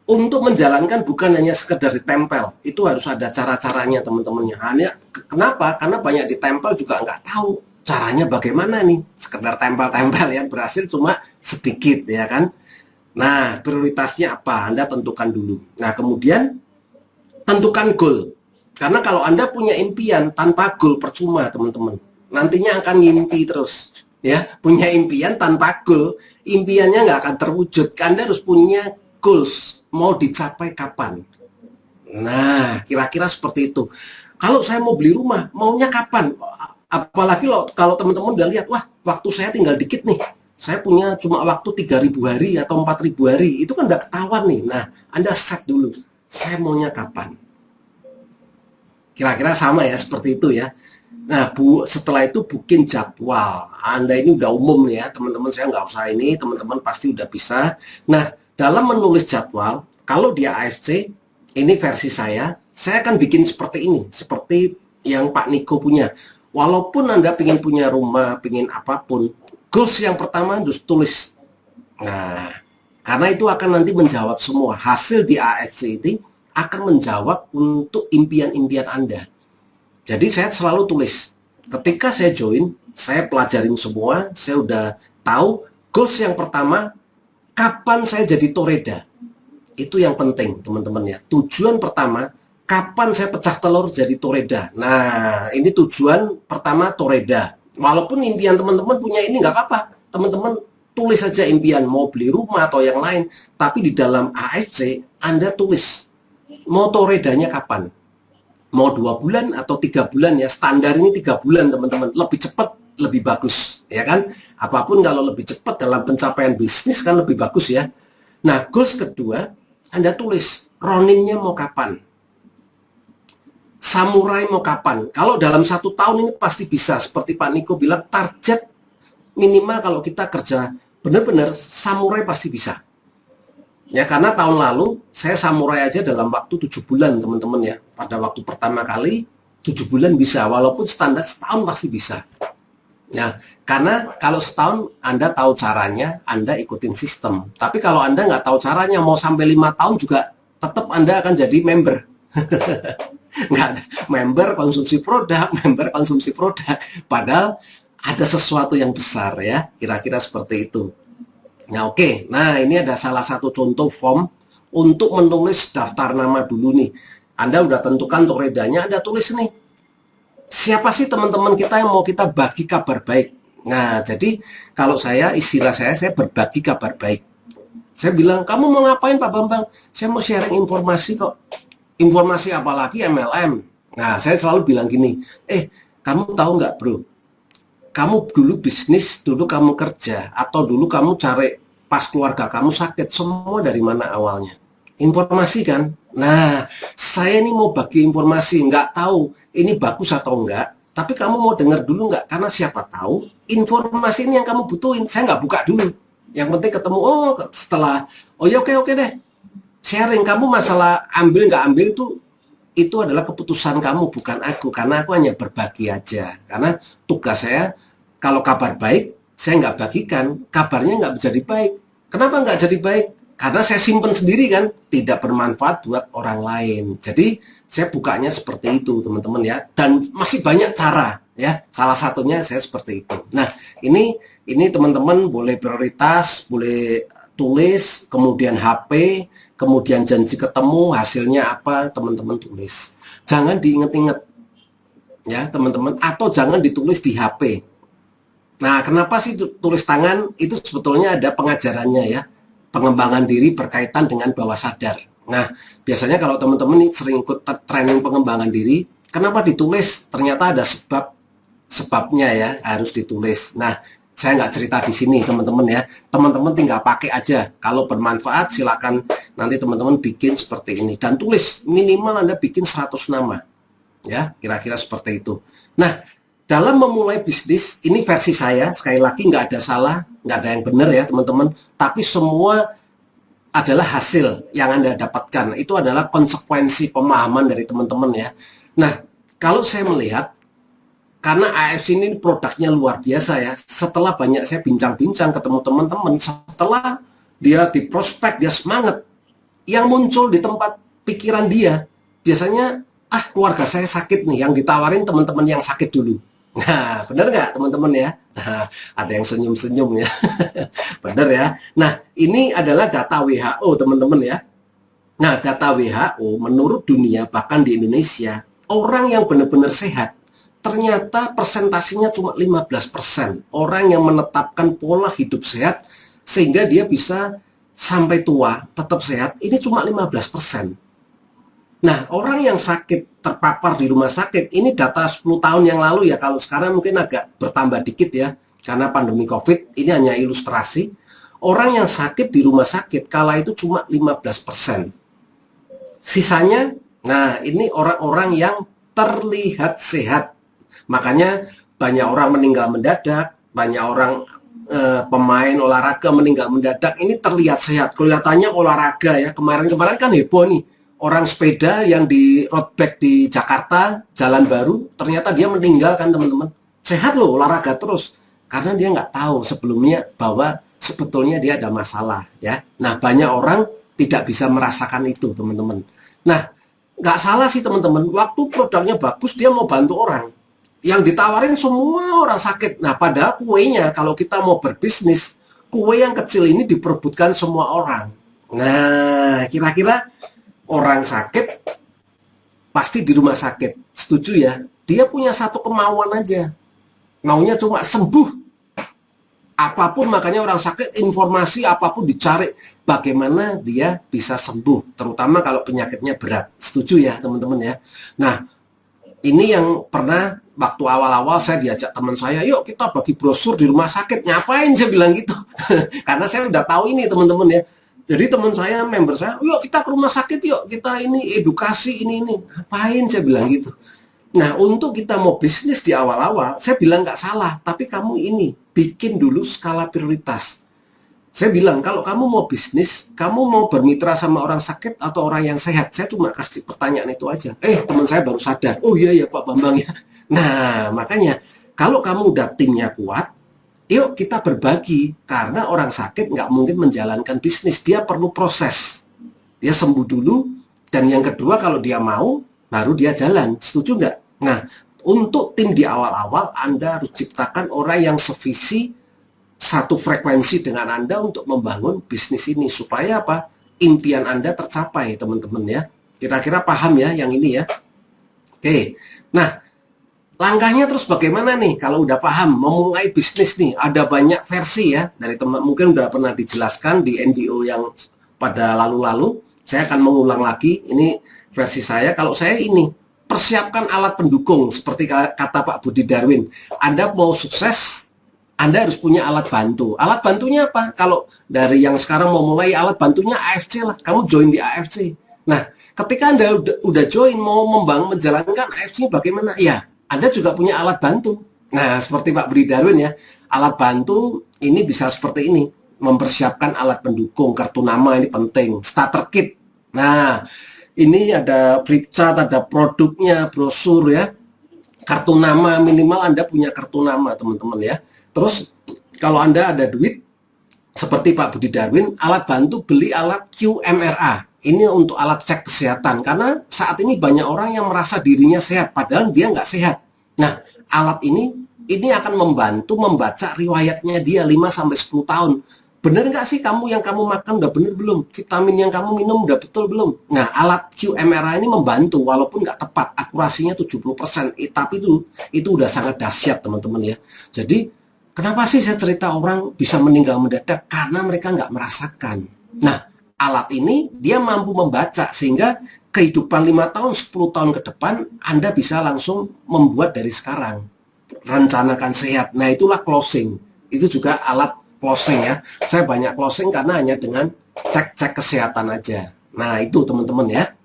untuk menjalankan bukan hanya sekedar ditempel, itu harus ada cara-caranya teman-temannya. Hanya kenapa? Karena banyak ditempel juga nggak tahu caranya bagaimana nih, sekedar tempel-tempel ya, berhasil cuma sedikit ya kan. Nah, prioritasnya apa? Anda tentukan dulu. Nah, kemudian tentukan goal. Karena kalau Anda punya impian tanpa goal percuma teman-teman. Nantinya akan ngimpi terus. Ya, punya impian tanpa goal, impiannya nggak akan terwujud. Anda harus punya goals, mau dicapai kapan. Nah, kira-kira seperti itu. Kalau saya mau beli rumah, maunya kapan? Apalagi kalau teman-teman udah lihat, wah, waktu saya tinggal dikit nih. Saya punya cuma waktu 3.000 hari atau 4.000 hari. Itu kan udah ketahuan nih. Nah, Anda set dulu. Saya maunya kapan? Kira-kira sama ya, seperti itu ya. Nah, setelah itu bikin jadwal. Anda ini udah umum ya, teman-teman, saya nggak usah ini, teman-teman pasti udah bisa. Nah, dalam menulis jadwal, kalau di AFC, ini versi saya akan bikin seperti ini, seperti yang Pak Niko punya. Walaupun Anda ingin punya rumah, ingin apapun, goals yang pertama harus tulis. Nah, karena itu akan nanti menjawab semua. Hasil di AFC ini akan menjawab untuk impian-impian Anda. Jadi saya selalu tulis. Ketika saya join, saya pelajarin semua, saya udah tahu goals yang pertama, kapan saya jadi toreda. Itu yang penting, teman-teman ya. Tujuan pertama, kapan saya pecah telur jadi toreda. Nah, ini tujuan pertama toreda. Walaupun impian teman-teman punya ini nggak apa-apa. Teman-teman tulis saja impian, mau beli rumah atau yang lain. Tapi di dalam AFC, Anda tulis, mau toredanya kapan. Mau 2 bulan atau 3 bulan ya, standar ini 3 bulan teman-teman, lebih cepat lebih bagus ya kan. Apapun kalau lebih cepat dalam pencapaian bisnis kan lebih bagus ya. Nah, goals kedua Anda tulis Roninnya mau kapan, samurai mau kapan. Kalau dalam 1 tahun ini pasti bisa, seperti Pak Niko bilang, target minimal kalau kita kerja benar-benar samurai pasti bisa. Ya, karena tahun lalu saya samurai aja dalam waktu 7 bulan teman-teman ya. Pada waktu pertama kali 7 bulan bisa, walaupun standar setahun pasti bisa. Ya, karena kalau setahun Anda tahu caranya, Anda ikutin sistem. Tapi kalau Anda nggak tahu caranya, mau sampai 5 tahun juga tetap Anda akan jadi member. Nggak ada member konsumsi produk, member konsumsi produk. Padahal ada sesuatu yang besar ya, kira-kira seperti itu. Nah, oke. Nah, ini ada salah satu contoh form untuk menulis daftar nama dulu nih. Anda udah tentukan toredanya, Anda tulis nih. Siapa sih teman-teman kita yang mau kita bagi kabar baik? Nah, jadi kalau istilah saya berbagi kabar baik. Saya bilang, kamu mau ngapain Pak Bambang? Saya mau sharing informasi kok. Informasi apalagi MLM. Nah, saya selalu bilang gini, kamu tahu nggak bro? Kamu dulu bisnis, dulu kamu kerja, atau dulu kamu cari pas keluarga kamu sakit, semua dari mana awalnya? Informasi kan? Nah, saya ini mau bagi informasi, nggak tahu ini bagus atau enggak, tapi kamu mau dengar dulu nggak? Karena siapa tahu informasi ini yang kamu butuhin. Saya nggak buka dulu. Yang penting ketemu, setelah, ya oke deh. Sharing kamu masalah ambil nggak ambil itu adalah keputusan kamu, bukan aku, karena aku hanya berbagi aja. Karena tugas saya, kalau kabar baik, saya nggak bagikan, kabarnya nggak jadi baik. Kenapa nggak jadi baik? Karena saya simpen sendiri kan, tidak bermanfaat buat orang lain. Jadi, saya bukanya seperti itu, teman-teman ya. Dan masih banyak cara, ya. Salah satunya saya seperti itu. Nah, ini teman-teman boleh prioritas, boleh tulis, kemudian HP, kemudian janji ketemu, hasilnya apa, teman-teman tulis. Jangan diinget-inget, ya teman-teman, atau jangan ditulis di HP. Nah, kenapa sih tulis tangan? Itu sebetulnya ada pengajarannya ya, pengembangan diri berkaitan dengan bawah sadar. Nah, biasanya kalau teman-teman sering ikut training pengembangan diri, kenapa ditulis? Ternyata ada sebabnya ya, harus ditulis. Nah, saya nggak cerita di sini teman-teman ya, teman-teman tinggal pakai aja. Kalau bermanfaat silakan nanti teman-teman bikin seperti ini dan tulis minimal Anda bikin 100 nama ya, kira-kira seperti itu. Nah, dalam memulai bisnis ini versi saya, sekali lagi nggak ada salah, nggak ada yang benar ya teman-teman, tapi semua adalah hasil yang Anda dapatkan. Itu adalah konsekuensi pemahaman dari teman-teman ya. Nah, kalau saya melihat, karena AFC ini produknya luar biasa ya, setelah banyak saya bincang-bincang ketemu teman-teman, setelah dia di prospek, dia semangat, yang muncul di tempat pikiran dia, biasanya, keluarga saya sakit nih, yang ditawarin teman-teman yang sakit dulu. Nah, benar nggak teman-teman ya? Nah, ada yang senyum-senyum ya. Benar ya. Nah, ini adalah data WHO teman-teman ya. Nah, data WHO menurut dunia, bahkan di Indonesia, orang yang benar-benar sehat, ternyata persentasinya cuma 15%. Orang yang menetapkan pola hidup sehat, sehingga dia bisa sampai tua, tetap sehat, ini cuma 15%. Nah, orang yang sakit, terpapar di rumah sakit, ini data 10 tahun yang lalu ya, kalau sekarang mungkin agak bertambah dikit ya, karena pandemi COVID, ini hanya ilustrasi. Orang yang sakit di rumah sakit, kala itu cuma 15%. Sisanya, nah ini orang-orang yang terlihat sehat. Makanya banyak orang meninggal mendadak, banyak orang pemain olahraga meninggal mendadak, ini terlihat sehat. Kelihatannya olahraga ya, kemarin-kemarin kan heboh nih, orang sepeda yang di road bike di Jakarta, Jalan Baru, ternyata dia meninggal kan teman-teman. Sehat loh, olahraga terus. Karena dia nggak tahu sebelumnya bahwa sebetulnya dia ada masalah ya. Nah, banyak orang tidak bisa merasakan itu teman-teman. Nah, nggak salah sih teman-teman, waktu produknya bagus dia mau bantu orang. Yang ditawarin semua orang sakit. Nah, padahal kuenya kalau kita mau berbisnis, kue yang kecil ini diperebutkan semua orang. Nah, kira-kira orang sakit pasti di rumah sakit. Setuju ya? Dia punya satu kemauan aja. Maunya cuma sembuh. Apapun, makanya orang sakit, informasi apapun dicari bagaimana dia bisa sembuh, terutama kalau penyakitnya berat. Setuju ya teman-teman ya? Nah, ini yang pernah waktu awal-awal saya diajak teman saya, yuk kita bagi brosur di rumah sakit. Ngapain saya bilang gitu? Karena saya udah tahu ini teman-teman ya. Jadi teman saya, member saya, yuk kita ke rumah sakit yuk, kita ini edukasi ini. Ngapain saya bilang gitu? Nah, untuk kita mau bisnis di awal-awal, saya bilang nggak salah, tapi kamu ini, bikin dulu skala prioritas. Saya bilang, kalau kamu mau bisnis, kamu mau bermitra sama orang sakit atau orang yang sehat, saya cuma kasih pertanyaan itu aja. Teman saya baru sadar, oh iya ya Pak Bambang ya. Nah, makanya, kalau kamu udah timnya kuat, yuk kita berbagi, karena orang sakit nggak mungkin menjalankan bisnis, dia perlu proses. Dia sembuh dulu, dan yang kedua kalau dia mau, baru dia jalan. Setuju nggak? Nah, untuk tim di awal-awal, Anda harus ciptakan orang yang sevisi, satu frekuensi dengan Anda untuk membangun bisnis ini. Supaya apa? Impian Anda tercapai, teman-teman ya. Kira-kira paham ya yang ini ya? Oke. Nah, langkahnya terus bagaimana nih? Kalau udah paham, memulai bisnis nih, ada banyak versi ya. Dari teman, mungkin udah pernah dijelaskan di NDO yang pada lalu-lalu. Saya akan mengulang lagi, ini versi saya. Kalau saya ini, persiapkan alat pendukung seperti kata Pak Budi Darwin. Anda mau sukses, Anda harus punya alat bantu. Alat bantunya apa? Kalau dari yang sekarang mau mulai, alat bantunya AFC lah. Kamu join di AFC. Nah, ketika Anda udah join, mau menjalankan AFC bagaimana? Ya, Anda juga punya alat bantu. Nah, seperti Pak Budi Darwin ya, alat bantu ini bisa seperti ini. Mempersiapkan alat pendukung, kartu nama ini penting. Starter kit. Nah, ini ada flip chart, ada produknya, brosur ya. Kartu nama, minimal Anda punya kartu nama teman-teman ya. Terus kalau Anda ada duit, seperti Pak Budi Darwin, alat bantu beli alat QMRA. Ini untuk alat cek kesehatan. Karena saat ini banyak orang yang merasa dirinya sehat, padahal dia nggak sehat. Nah, alat ini akan membantu membaca riwayatnya dia 5-10 tahun. Bener nggak sih kamu yang kamu makan udah bener belum? Vitamin yang kamu minum udah betul belum? Nah, alat QMRA ini membantu walaupun nggak tepat, akurasinya 70%, tapi itu udah sangat dahsyat teman-teman ya. Jadi, kenapa sih saya cerita orang bisa meninggal mendadak? Karena mereka nggak merasakan. Nah, alat ini dia mampu membaca sehingga kehidupan 5 tahun, 10 tahun ke depan Anda bisa langsung membuat dari sekarang. Rencanakan sehat. Nah, itulah closing. Itu juga alat closing ya. Saya banyak closing karena hanya dengan cek kesehatan aja. Nah, itu teman-teman ya.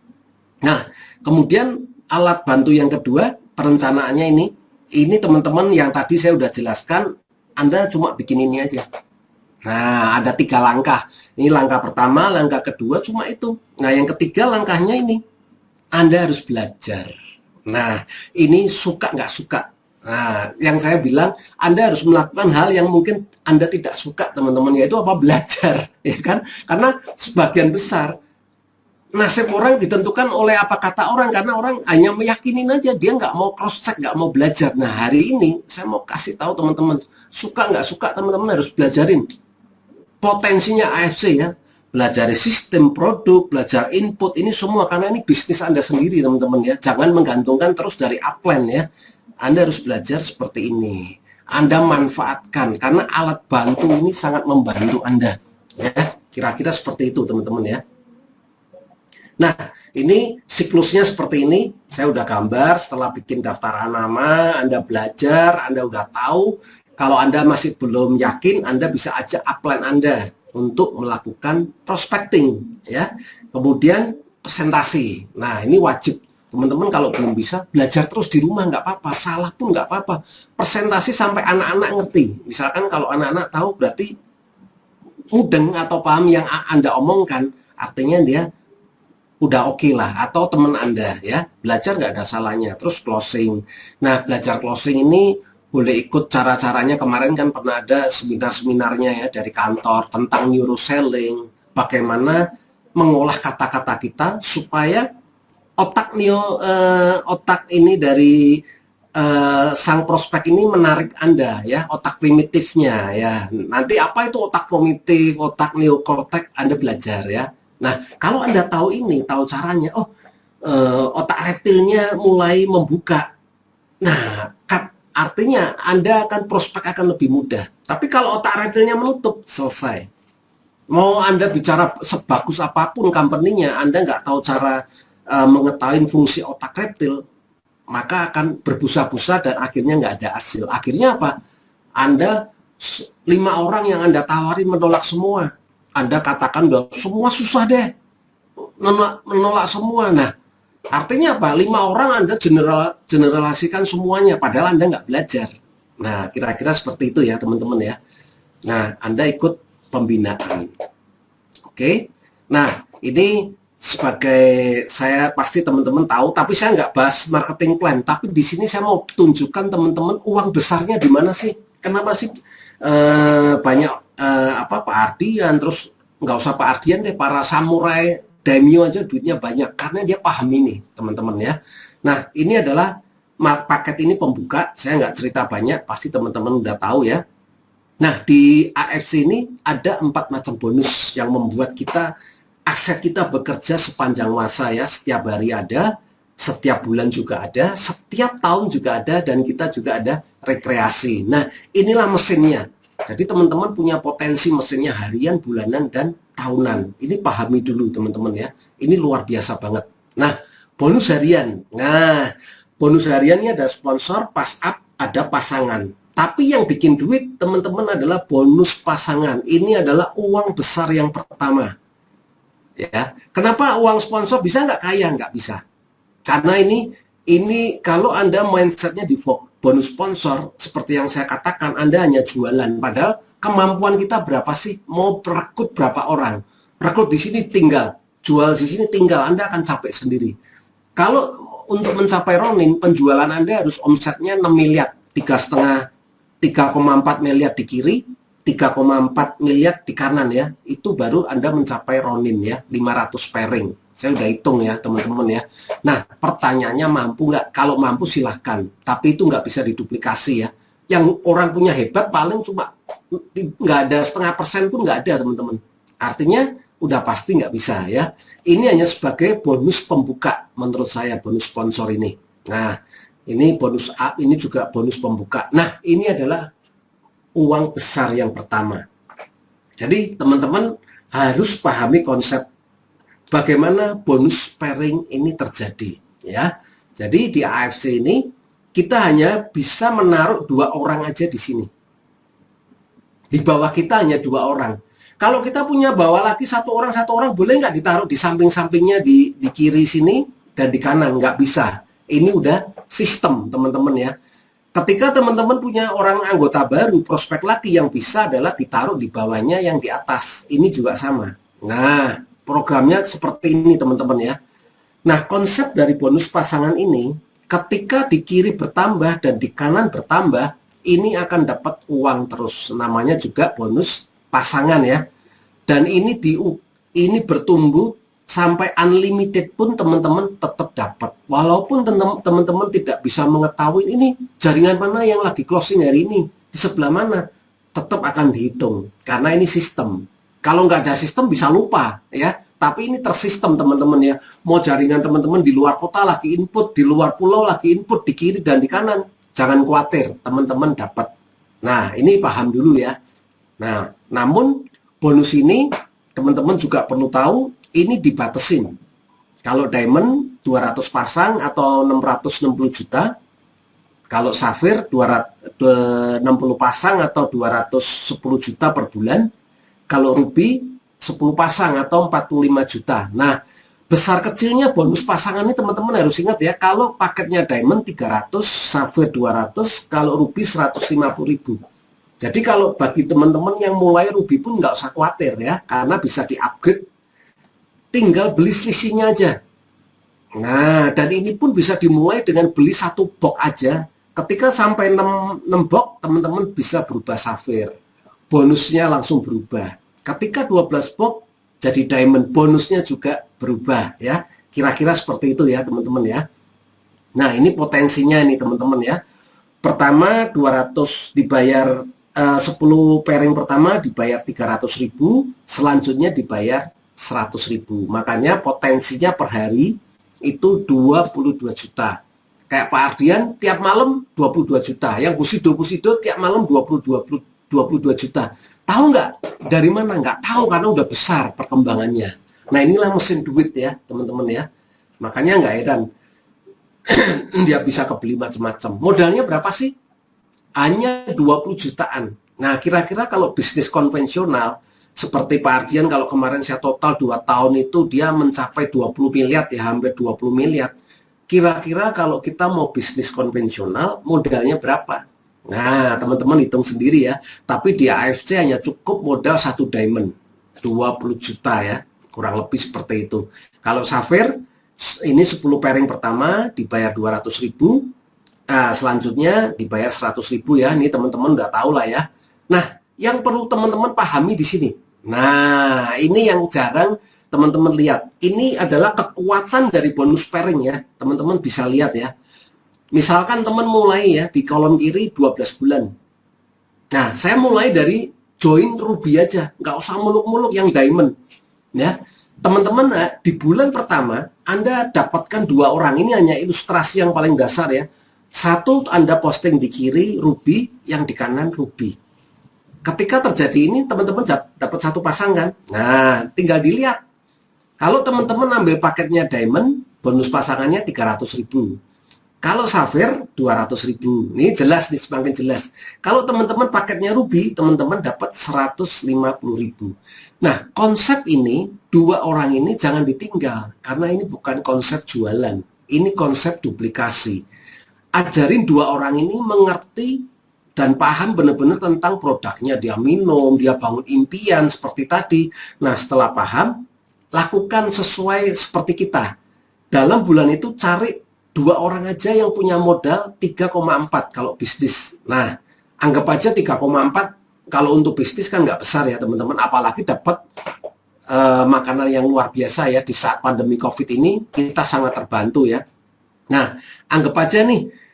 Nah, kemudian alat bantu yang kedua, perencanaannya ini teman-teman yang tadi saya udah jelaskan, Anda cuma bikin ini aja. Nah, ada 3 langkah. Ini langkah pertama, langkah kedua cuma itu. Nah, yang ketiga langkahnya ini. Anda harus belajar. Nah, ini suka nggak suka. Nah, yang saya bilang, Anda harus melakukan hal yang mungkin Anda tidak suka, teman-teman, yaitu apa? Belajar, ya kan? Karena sebagian besar nasib orang ditentukan oleh apa kata orang, karena orang hanya meyakinin aja, dia nggak mau cross check, nggak mau belajar. Nah, hari ini saya mau kasih tahu teman-teman, suka nggak suka, teman-teman harus belajarin potensinya AFC ya. Belajar sistem produk, belajar input, ini semua karena ini bisnis Anda sendiri, teman-teman ya. Jangan menggantungkan terus dari upline ya. Anda harus belajar seperti ini. Anda manfaatkan karena alat bantu ini sangat membantu Anda ya. Kira-kira seperti itu, teman-teman ya. Nah, ini siklusnya seperti ini. Saya udah gambar setelah bikin daftar nama, Anda belajar, Anda udah tahu. Kalau Anda masih belum yakin, Anda bisa ajak upline Anda untuk melakukan prospecting ya. Kemudian presentasi. Nah, ini wajib. Teman-teman kalau belum bisa, belajar terus di rumah nggak apa-apa, salah pun nggak apa-apa. Presentasi sampai anak-anak ngerti. Misalkan kalau anak-anak tahu berarti mudeng atau paham yang Anda omongkan, artinya dia udah oke lah, atau teman Anda ya, belajar nggak ada salahnya. Terus closing. Nah, belajar closing ini boleh ikut cara-caranya. Kemarin kan pernah ada seminar-seminarnya ya dari kantor tentang neuroselling, bagaimana mengolah kata-kata kita supaya otak ini dari sang prospek ini menarik Anda ya, otak primitifnya ya. Nanti apa itu otak primitif, otak neokortek, Anda belajar ya. Nah, kalau Anda tahu ini, tahu caranya, otak reptilnya mulai membuka. Nah, artinya Anda akan prospek akan lebih mudah. Tapi kalau otak reptilnya menutup, selesai. Mau Anda bicara sebagus apapun company-nya, Anda nggak tahu cara mengetahui fungsi otak reptil, maka akan berbusa-busa dan akhirnya nggak ada hasil. Akhirnya apa? Anda 5 orang yang Anda tawarin menolak semua. Anda katakan semua susah deh, menolak semua. Nah, artinya apa? 5 orang Anda generalisasikan semuanya, padahal Anda nggak belajar. Nah, kira-kira seperti itu ya teman-teman ya. Nah, Anda ikut pembinaan. Oke. Nah, ini sebagai, saya pasti teman-teman tahu, tapi saya nggak bahas marketing plan. Tapi di sini saya mau tunjukkan teman-teman uang besarnya di mana sih? Kenapa sih banyak Pak Ardian, terus nggak usah Pak Ardian deh, para samurai daimyo aja duitnya banyak karena dia paham ini, teman-teman ya. Nah, ini adalah paket ini pembuka. Saya nggak cerita banyak, pasti teman-teman udah tahu ya. Nah, di AFC ini ada 4 macam bonus yang membuat kita, aset kita bekerja sepanjang masa ya, setiap hari ada, setiap bulan juga ada, setiap tahun juga ada, dan kita juga ada rekreasi. Nah, inilah mesinnya. Jadi teman-teman punya potensi mesinnya harian, bulanan, dan tahunan. Ini pahami dulu teman-teman ya. Ini luar biasa banget. Nah, bonus harian. Nah, bonus hariannya ada sponsor, pass up, ada pasangan. Tapi yang bikin duit teman-teman adalah bonus pasangan. Ini adalah uang besar yang pertama. Ya, kenapa uang sponsor bisa nggak kaya? Nggak bisa. Karena ini kalau Anda mindsetnya di bonus sponsor, seperti yang saya katakan, Anda hanya jualan. Padahal kemampuan kita berapa sih? Mau rekrut berapa orang? Rekrut di sini tinggal, jual di sini tinggal, Anda akan capek sendiri. Kalau untuk mencapai Ronin, penjualan Anda harus omsetnya 6 miliar, 3,4 miliar di kiri, 3,4 miliar di kanan ya, itu baru Anda mencapai Ronin ya, 500 pairing. Saya udah hitung ya teman-teman ya. Nah, pertanyaannya mampu nggak? Kalau mampu silahkan, tapi itu nggak bisa diduplikasi ya. Yang orang punya hebat paling cuma nggak ada 0,5% pun nggak ada teman-teman. Artinya udah pasti nggak bisa ya. Ini hanya sebagai bonus pembuka menurut saya, bonus sponsor ini. Nah, ini bonus up, ini juga bonus pembuka. Nah, ini adalah uang besar yang pertama. Jadi teman-teman harus pahami konsep bagaimana bonus pairing ini terjadi ya. Jadi di AFC ini kita hanya bisa menaruh 2 orang aja di sini. Di bawah kita hanya 2 orang. Kalau kita punya bawah lagi 1 orang, boleh nggak ditaruh di samping-sampingnya, di kiri sini dan di kanan? Nggak bisa. Ini udah sistem teman-teman ya. Ketika teman-teman punya orang anggota baru, prospek lagi, yang bisa adalah ditaruh di bawahnya yang di atas. Ini juga sama. Nah, programnya seperti ini teman-teman ya. Nah, konsep dari bonus pasangan ini, Ketika di kiri bertambah dan di kanan bertambah, ini akan dapat uang terus. Namanya juga bonus pasangan ya. Dan ini bertumbuh sampai unlimited pun teman-teman tetap dapat. Walaupun teman-teman tidak bisa mengetahui ini jaringan mana yang lagi closing hari ini, di sebelah mana, tetap akan dihitung. Karena ini sistem. Kalau nggak ada sistem bisa lupa ya. Tapi ini tersistem teman-teman ya. Mau jaringan teman-teman di luar kota lagi input, di luar pulau lagi input, di kiri dan di kanan. Jangan khawatir, teman-teman dapat. Nah, ini paham dulu ya. Nah, namun bonus ini teman-teman juga perlu tahu, ini dibatasin. Kalau diamond 200 pasang atau 660 juta. Kalau safir 260 pasang atau 210 juta per bulan. Kalau ruby 10 pasang atau 45 juta. Nah, besar kecilnya bonus pasangan ini teman-teman harus ingat ya. Kalau paketnya diamond 300, safir 200, kalau ruby 150.000. Jadi kalau bagi teman-teman yang mulai ruby pun nggak usah khawatir ya, karena bisa di-upgrade, tinggal beli selisihnya aja. Nah, dan ini pun bisa dimulai dengan beli 1 box aja. Ketika sampai 6 box, teman-teman bisa berubah safir. Bonusnya langsung berubah. Ketika 12 box, jadi diamond, bonusnya juga berubah ya. Kira-kira seperti itu ya teman-teman ya. Nah, ini potensinya ini teman-teman ya. Pertama 200 dibayar 10 pairing pertama dibayar 300.000, selanjutnya dibayar 100.000. Makanya potensinya per hari itu 22 juta. Kayak Pak Ardian tiap malam 22 juta. Yang Busido tiap malam 22 juta. Tahu nggak dari mana? Nggak tahu karena udah besar perkembangannya. Nah, inilah mesin duit ya teman-teman ya. Makanya nggak heran dia bisa kebeli macam-macam. Modalnya berapa sih? Hanya 20 jutaan. Nah, kira-kira kalau bisnis konvensional, seperti Pak Ardian, kalau kemarin saya total 2 tahun itu dia mencapai 20 miliar ya, hampir 20 miliar. Kira-kira kalau kita mau bisnis konvensional, modalnya berapa? Nah, teman-teman hitung sendiri ya. Tapi di AFC hanya cukup modal 1 diamond. 20 juta ya, kurang lebih seperti itu. Kalau safir, ini 10 pairing pertama dibayar 200.000. Nah, selanjutnya dibayar 100.000 ya. Ini teman-teman udah tahu lah ya. Nah, yang perlu teman-teman pahami di sini. Nah, ini yang jarang teman-teman lihat. Ini adalah kekuatan dari bonus pairing ya. Teman-teman bisa lihat ya. Misalkan teman mulai ya di kolom kiri 12 bulan. Nah, saya mulai dari join ruby aja. Nggak usah muluk-muluk yang diamond. Ya. Teman-teman di bulan pertama Anda dapatkan 2 orang. Ini hanya ilustrasi yang paling dasar ya. Satu Anda posting di kiri ruby, yang di kanan ruby. Ketika terjadi ini teman-teman dapat 1 pasangan. Nah, tinggal dilihat. Kalau teman-teman ambil paketnya diamond, bonus pasangannya 300.000. Kalau safir 200.000. Ini jelas nih, semakin jelas. Kalau teman-teman paketnya ruby, teman-teman dapat 150.000. Nah, konsep ini 2 orang ini jangan ditinggal karena ini bukan konsep jualan. Ini konsep duplikasi. Ajarin 2 orang ini mengerti dan paham benar-benar tentang produknya. Dia minum, dia bangun impian seperti tadi. Nah, setelah paham, lakukan sesuai seperti kita. Dalam bulan itu cari 2 orang aja yang punya modal 3,4 kalau bisnis. Nah, anggap aja 3,4 kalau untuk bisnis kan nggak besar ya teman-teman. Apalagi dapat makanan yang luar biasa ya di saat pandemi COVID ini, kita sangat terbantu ya. Nah, anggap aja nih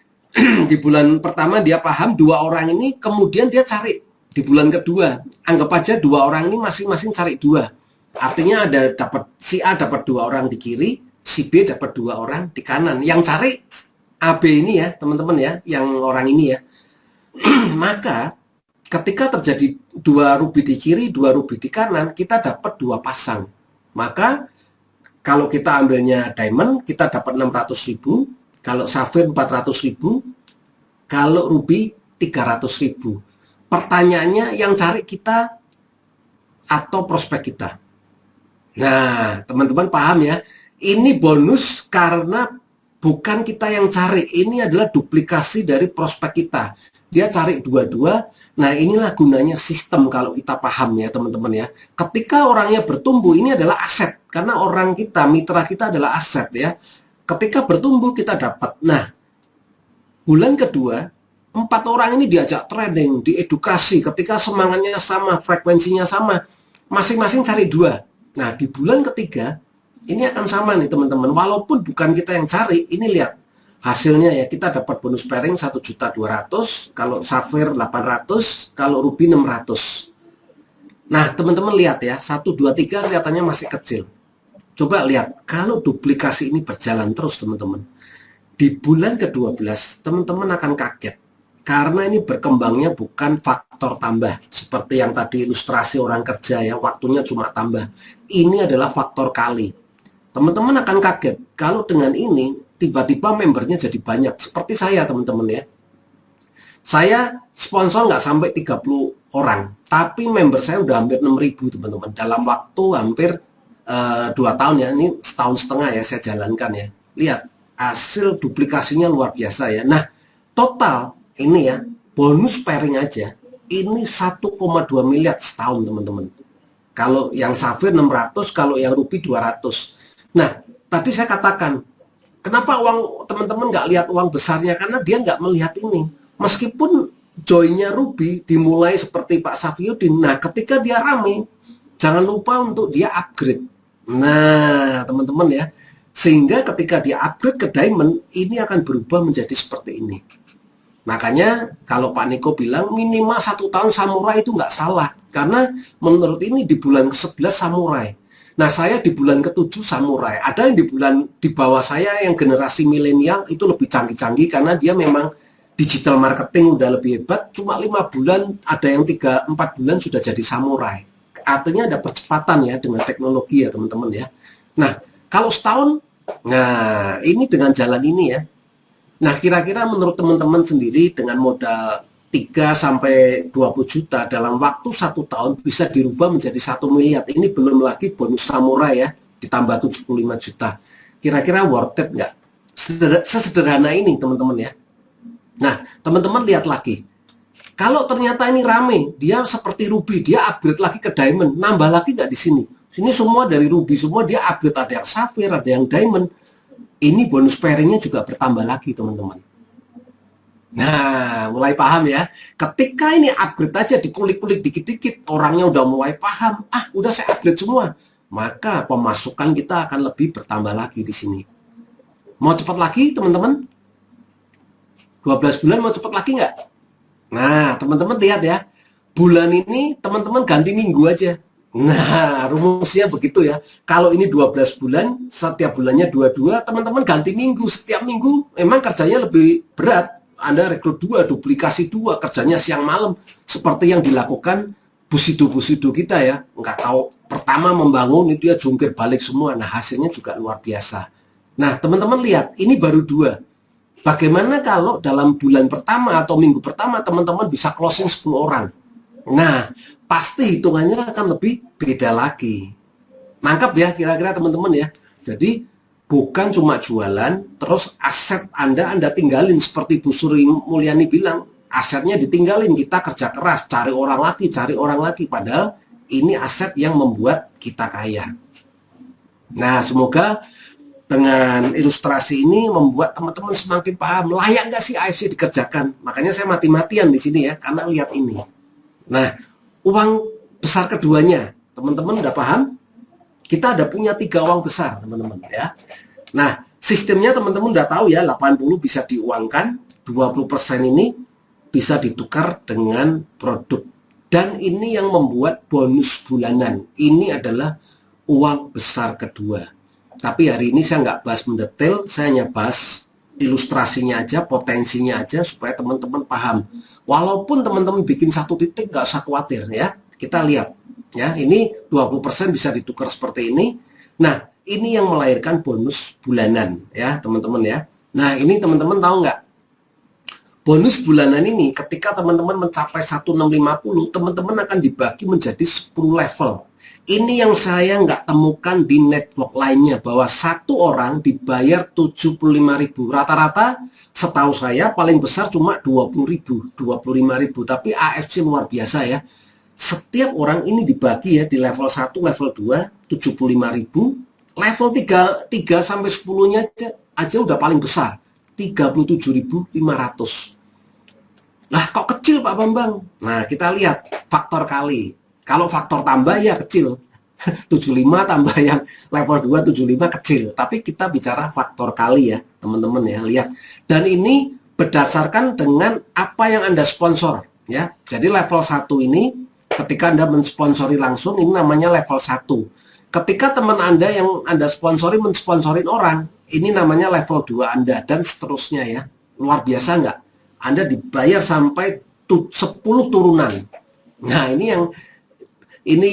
di bulan pertama dia paham 2 orang ini, kemudian dia cari di bulan kedua. Anggap aja 2 orang ini masing-masing cari 2. Artinya ada si A dapat 2 orang di kiri, si B dapat 2 orang di kanan. Yang cari AB ini ya teman-teman ya, yang orang ini ya. Maka ketika terjadi 2 ruby di kiri, 2 ruby di kanan, kita dapat 2 pasang. Maka kalau kita ambilnya diamond, kita dapat 600.000. Kalau safir 400.000, kalau ruby 300.000. Pertanyaannya yang cari kita atau prospek kita. Nah, teman-teman paham ya? Ini bonus karena bukan kita yang cari. Ini adalah duplikasi dari prospek kita. Dia cari 2-2. Nah, inilah gunanya sistem kalau kita paham ya teman-teman ya. Ketika orangnya bertumbuh, ini adalah aset. Karena orang kita, mitra kita adalah aset ya. Ketika bertumbuh kita dapat. Nah, Bulan kedua, 4 orang ini diajak trading, diedukasi, ketika semangatnya sama, frekuensinya sama, masing-masing cari 2. Nah, di bulan ketiga, ini akan sama nih teman-teman, walaupun bukan kita yang cari, ini lihat hasilnya ya, kita dapat bonus pairing 1.200.000, kalau Sapphire 800, kalau Ruby 600. Nah, teman-teman lihat ya, 1, 2, 3 kelihatannya masih kecil. Coba lihat, kalau duplikasi ini berjalan terus teman-teman, di bulan ke-12, teman-teman akan kaget. Karena ini berkembangnya bukan faktor tambah. Seperti yang tadi ilustrasi orang kerja ya, waktunya cuma tambah. Ini adalah faktor kali. Teman-teman akan kaget, kalau dengan ini, tiba-tiba membernya jadi banyak. Seperti saya teman-teman ya. Saya sponsor nggak sampai 30 orang. Tapi member saya udah hampir 6.000 teman-teman. Dalam waktu hampir 2 tahun ya. Ini setahun setengah ya saya jalankan ya. Lihat. Hasil duplikasinya luar biasa ya. Nah, total ini ya, bonus pairing aja, ini 1,2 miliar setahun teman-teman. Kalau yang Sapphire 600, kalau yang Ruby 200. Nah, tadi saya katakan, kenapa uang teman-teman nggak lihat uang besarnya? Karena dia nggak melihat ini. Meskipun joinnya Ruby dimulai seperti Pak Safiyuddin, nah ketika dia rame, jangan lupa untuk dia upgrade. Nah, teman-teman ya, sehingga ketika dia upgrade ke Diamond, ini akan berubah menjadi seperti ini. Makanya kalau Pak Niko bilang minimal 1 tahun samurai itu nggak salah. Karena menurut ini di bulan ke-11 samurai. Nah, saya di bulan ke-7 samurai. Ada yang di bawah saya yang generasi milenial itu lebih canggih-canggih karena dia memang digital marketing udah lebih hebat. Cuma 5 bulan, ada yang 3-4 bulan sudah jadi samurai. Artinya ada percepatan ya dengan teknologi ya teman-teman ya. Nah, kalau setahun, nah ini dengan jalan ini ya. Nah, kira-kira menurut teman-teman sendiri dengan modal 3-20 juta dalam waktu 1 tahun bisa dirubah menjadi 1 miliar. Ini belum lagi bonus samurai ya, ditambah 75 juta. Kira-kira worth it nggak? Sesederhana ini teman-teman ya. Nah, teman-teman lihat lagi. Kalau ternyata ini rame, dia seperti Ruby, dia upgrade lagi ke Diamond, nambah lagi nggak di sini? Sini semua dari Ruby, semua dia upgrade, ada yang Sapphire, ada yang Diamond. Ini bonus pairingnya juga bertambah lagi teman-teman. Nah, mulai paham ya. Ketika ini upgrade aja, dikulik-kulik dikit-dikit, orangnya udah mulai paham. Ah, udah saya upgrade semua. Maka pemasukan kita akan lebih bertambah lagi di sini. Mau cepat lagi teman-teman? 12 bulan mau cepat lagi nggak? Nah, teman-teman lihat ya. Bulan ini teman-teman ganti minggu aja. Nah, rumusnya begitu ya. Kalau ini 12 bulan, setiap bulannya 22, teman-teman ganti minggu. Setiap minggu memang kerjanya lebih berat. Anda rekrut 2, duplikasi 2, kerjanya siang malam. Seperti yang dilakukan busido-busido kita ya. Nggak tahu, pertama membangun itu ya jungkir balik semua. Nah, hasilnya juga luar biasa. Nah, teman-teman lihat, ini baru 2. Bagaimana kalau dalam bulan pertama atau minggu pertama teman-teman bisa closing 10 orang? Nah, pasti hitungannya akan lebih beda lagi. Nangkap ya kira-kira teman-teman ya. Jadi bukan cuma jualan, terus aset Anda tinggalin seperti Bu Sri Mulyani bilang, asetnya ditinggalin, kita kerja keras, cari orang lagi, padahal ini aset yang membuat kita kaya. Nah, semoga dengan ilustrasi ini membuat teman-teman semakin paham, layak nggak sih AFC dikerjakan. Makanya saya mati-matian di sini ya, karena lihat ini. Nah, uang besar keduanya, teman-teman udah paham? Kita ada punya 3 uang besar, teman-teman ya. Nah, sistemnya teman-teman udah tahu ya, 80 bisa diuangkan, 20% ini bisa ditukar dengan produk. Dan ini yang membuat bonus bulanan. Ini adalah uang besar kedua. Tapi hari ini saya nggak bahas mendetail, saya hanya bahas ilustrasinya aja, potensinya aja, supaya teman-teman paham. Walaupun teman-teman bikin 1 titik, nggak usah khawatir ya. Kita lihat, ya ini 20% bisa ditukar seperti ini. Nah, ini yang melahirkan bonus bulanan, ya teman-teman ya. Nah, ini teman-teman tahu nggak? Bonus bulanan ini, ketika teman-teman mencapai 1650, teman-teman akan dibagi menjadi 10 level. Ini yang saya nggak temukan di network lainnya, bahwa 1 orang dibayar 75.000. Rata-rata setahu saya paling besar cuma 20.000, 25.000. Tapi AFC luar biasa ya. Setiap orang ini dibagi ya di level 1, level 2, 75.000. Level 3 sampai 10-nya aja udah paling besar, 37.500. Lah kok kecil Pak Bambang? Nah kita lihat faktor kali. Kalau faktor tambah ya kecil. 75 tambah yang level 2 75 kecil. Tapi kita bicara faktor kali ya teman-teman ya. Lihat. Dan ini berdasarkan dengan apa yang Anda sponsor ya. Jadi level 1 ini ketika Anda mensponsori langsung ini namanya level 1. Ketika teman Anda yang Anda sponsori mensponsorin orang, ini namanya level 2 Anda dan seterusnya ya. Luar biasa nggak? Anda dibayar sampai 10 turunan. Nah, ini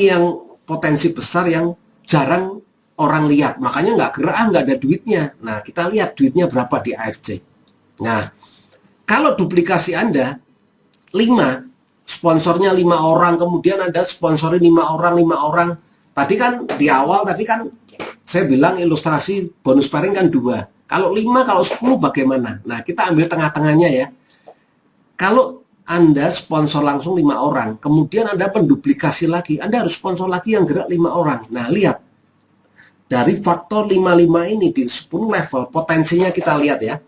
yang potensi besar yang jarang orang lihat. Makanya nggak gerak, nggak ada duitnya. Nah, kita lihat duitnya berapa di AFC. Nah, kalau duplikasi Anda 5, sponsornya 5 orang, kemudian Anda sponsori 5 orang. Tadi kan di awal saya bilang ilustrasi bonus pairing kan 2. Kalau 5, kalau 10 bagaimana? Nah, kita ambil tengah-tengahnya ya. Kalau Anda sponsor langsung 5 orang, kemudian Anda menduplikasi lagi, Anda harus sponsor lagi yang gerak 5 orang. Nah, lihat. Dari faktor 55 ini di 10 level, potensinya kita lihat ya.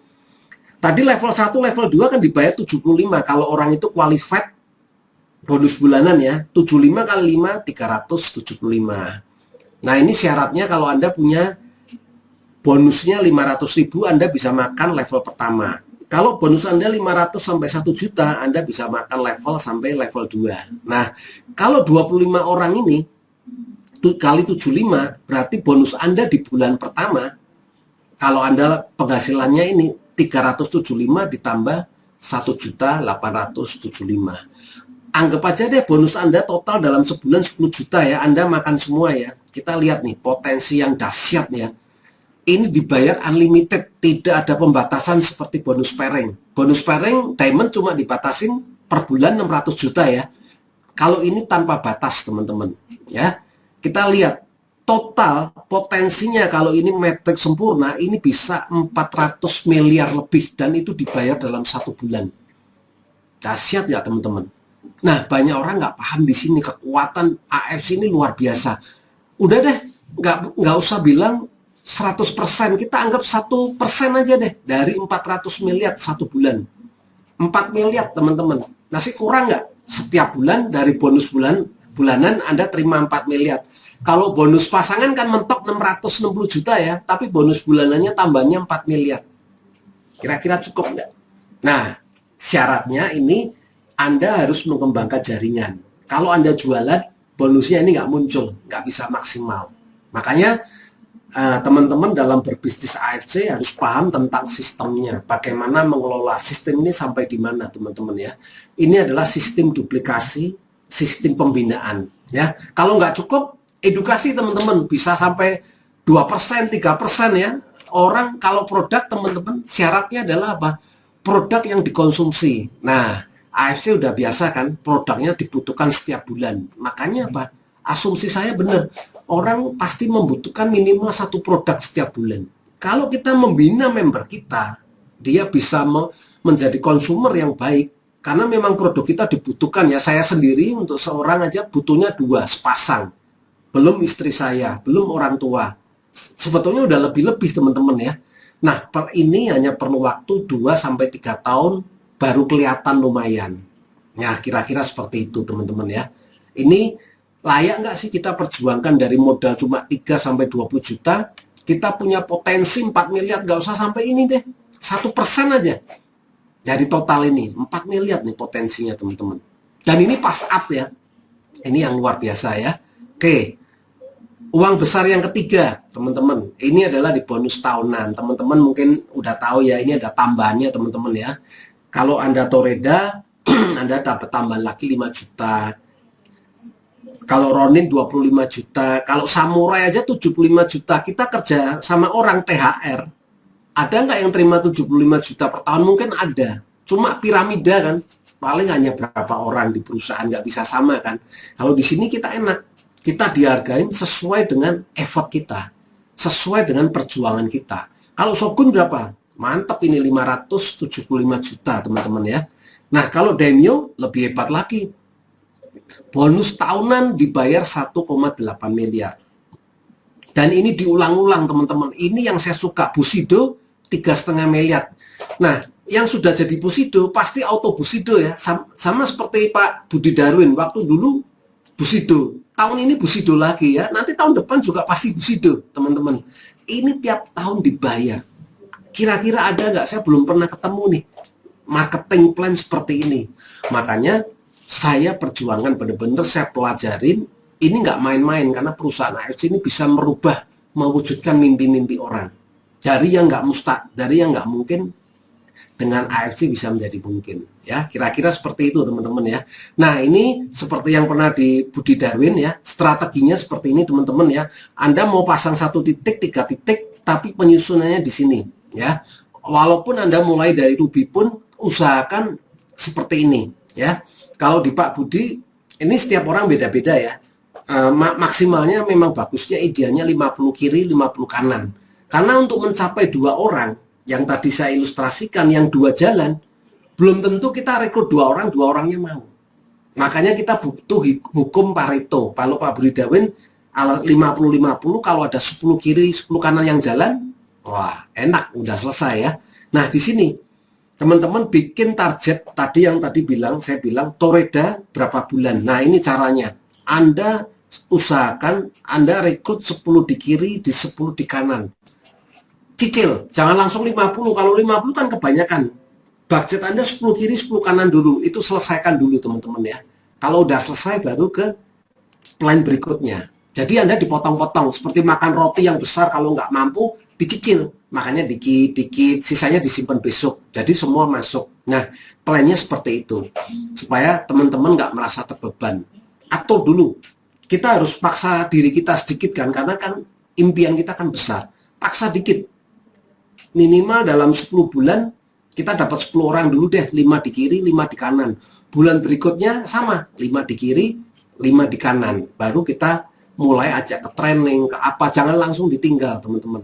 Tadi level 1, level 2 kan dibayar 75. Kalau orang itu qualified bonus bulanan ya, 75 kali 5, 375. Nah, ini syaratnya kalau Anda punya bonusnya 500.000, Anda bisa makan level pertama. Kalau bonus Anda 500 sampai 1 juta, Anda bisa makan level sampai level 2. Nah, kalau 25 orang ini kali 75, berarti bonus Anda di bulan pertama, kalau Anda penghasilannya ini 375 ditambah 1.875. Anggap aja deh bonus Anda total dalam sebulan 10 juta ya, Anda makan semua ya. Kita lihat nih potensi yang dahsyat ya. Ini dibayar unlimited, tidak ada pembatasan seperti bonus pairing. Bonus pairing diamond cuma dibatasin per bulan 600 juta ya. Kalau ini tanpa batas teman-teman ya. Kita lihat total potensinya kalau ini metrik sempurna ini bisa 400 miliar lebih dan itu dibayar dalam 1 bulan. Dahsyat ya teman-teman. Nah, banyak orang nggak paham di sini kekuatan AFC ini luar biasa. Udah deh, nggak usah bilang 100%, kita anggap 1% aja deh dari 400 miliar 1 bulan. 4 miliar teman-teman. Masih kurang nggak? Setiap bulan dari bonus bulanan Anda terima 4 miliar. Kalau bonus pasangan kan mentok 660 juta ya, tapi bonus bulanannya tambahnya 4 miliar. Kira-kira cukup nggak? Nah, syaratnya ini Anda harus mengembangkan jaringan. Kalau Anda jualan, bonusnya ini nggak muncul, nggak bisa maksimal. Makanya teman-teman dalam berbisnis AFC harus paham tentang sistemnya, bagaimana mengelola sistem ini sampai di mana teman-teman ya. Ini adalah sistem duplikasi, sistem pembinaan ya. Kalau nggak cukup, edukasi teman-teman bisa sampai 2%, 3% ya. Orang kalau produk teman-teman syaratnya adalah apa? Produk yang dikonsumsi. Nah, AFC udah biasa kan, produknya dibutuhkan setiap bulan. Makanya apa? Asumsi saya benar, orang pasti membutuhkan minimal 1 produk setiap bulan. Kalau kita membina member kita, dia bisa menjadi konsumer yang baik. Karena memang produk kita dibutuhkan ya. Saya sendiri untuk seorang aja butuhnya 2 sepasang. Belum istri saya, belum orang tua. Sebetulnya udah lebih-lebih teman-teman ya. Nah, ini hanya perlu waktu 2-3 tahun baru kelihatan lumayan. Nah, kira-kira seperti itu teman-teman ya. Ini layak nggak sih kita perjuangkan dari modal cuma 3-20 juta, kita punya potensi 4 miliar, nggak usah sampai ini deh, 1% aja. Dari total ini, 4 miliar nih potensinya teman-teman. Dan ini pas up ya, ini yang luar biasa ya. Oke, uang besar yang ketiga teman-teman, ini adalah di bonus tahunan. Teman-teman mungkin udah tahu ya, ini ada tambahannya teman-teman ya. Kalau Anda Toreda, Anda dapat tambahan lagi 5 juta. Kalau Ronin 25 juta, kalau Samurai aja 75 juta. Kita kerja sama orang THR. Ada nggak yang terima 75 juta per tahun? Mungkin ada. Cuma piramida kan, paling hanya berapa orang di perusahaan, nggak bisa sama kan. Kalau di sini kita enak. Kita dihargain sesuai dengan effort kita. Sesuai dengan perjuangan kita. Kalau Shogun berapa? Mantap ini 575 juta teman-teman ya. Nah kalau Daimyo lebih hebat lagi. Bonus tahunan dibayar 1,8 miliar. Dan ini diulang-ulang teman-teman. Ini yang saya suka. Bushido 3,5 miliar. Nah, yang sudah jadi Busido pasti auto Busido ya. Sama seperti Pak Budi Darwin waktu dulu Busido. Tahun ini Busido lagi ya. Nanti tahun depan juga pasti Busido, teman-teman. Ini tiap tahun dibayar. Kira-kira ada nggak? Saya belum pernah ketemu nih marketing plan seperti ini. Makanya saya perjuangkan benar-benar, saya pelajarin. Ini nggak main-main karena perusahaan AFC ini bisa merubah, mewujudkan mimpi-mimpi orang. Dari yang nggak mungkin, dengan AFC bisa menjadi mungkin. Ya, kira-kira seperti itu teman-teman ya. Nah, ini seperti yang pernah di Budi Darwin ya, strateginya seperti ini teman-teman ya. Anda mau pasang 1 titik, 3 titik, tapi penyusunannya di sini ya. Walaupun Anda mulai dari Ruby pun usahakan seperti ini ya. Kalau di Pak Budi ini setiap orang beda-beda ya. Maksimalnya memang bagusnya idealnya 50 kiri 50 kanan, karena untuk mencapai 2 orang yang tadi saya ilustrasikan, yang 2 jalan, belum tentu kita rekrut 2 orang 2 orangnya mau. Makanya kita butuh hukum Pareto. Kalau Pak Budi Darwin 50-50, kalau ada 10 kiri 10 kanan yang jalan, wah enak, udah selesai ya. Nah, di sini teman-teman bikin target tadi yang saya bilang toreda berapa bulan. Nah, ini caranya. Anda usahakan Anda rekrut 10 di kiri, di 10 di kanan. Cicil, jangan langsung 50. Kalau 50 kan kebanyakan. Budget Anda 10 kiri, 10 kanan dulu. Itu selesaikan dulu teman-teman ya. Kalau udah selesai baru ke plan berikutnya. Jadi Anda dipotong-potong. Seperti makan roti yang besar, kalau nggak mampu dicicil. Makanya dikit-dikit, sisanya disimpan besok. Jadi semua masuk. Nah, plannya seperti itu. Supaya teman-teman nggak merasa terbeban. Atau dulu, kita harus paksa diri kita sedikit kan, karena kan impian kita kan besar. Paksa dikit. Minimal dalam 10 bulan, kita dapat 10 orang dulu deh, 5 di kiri, 5 di kanan. Bulan berikutnya sama, 5 di kiri, 5 di kanan. Baru kita mulai ajak ke training, ke apa, jangan langsung ditinggal teman-teman.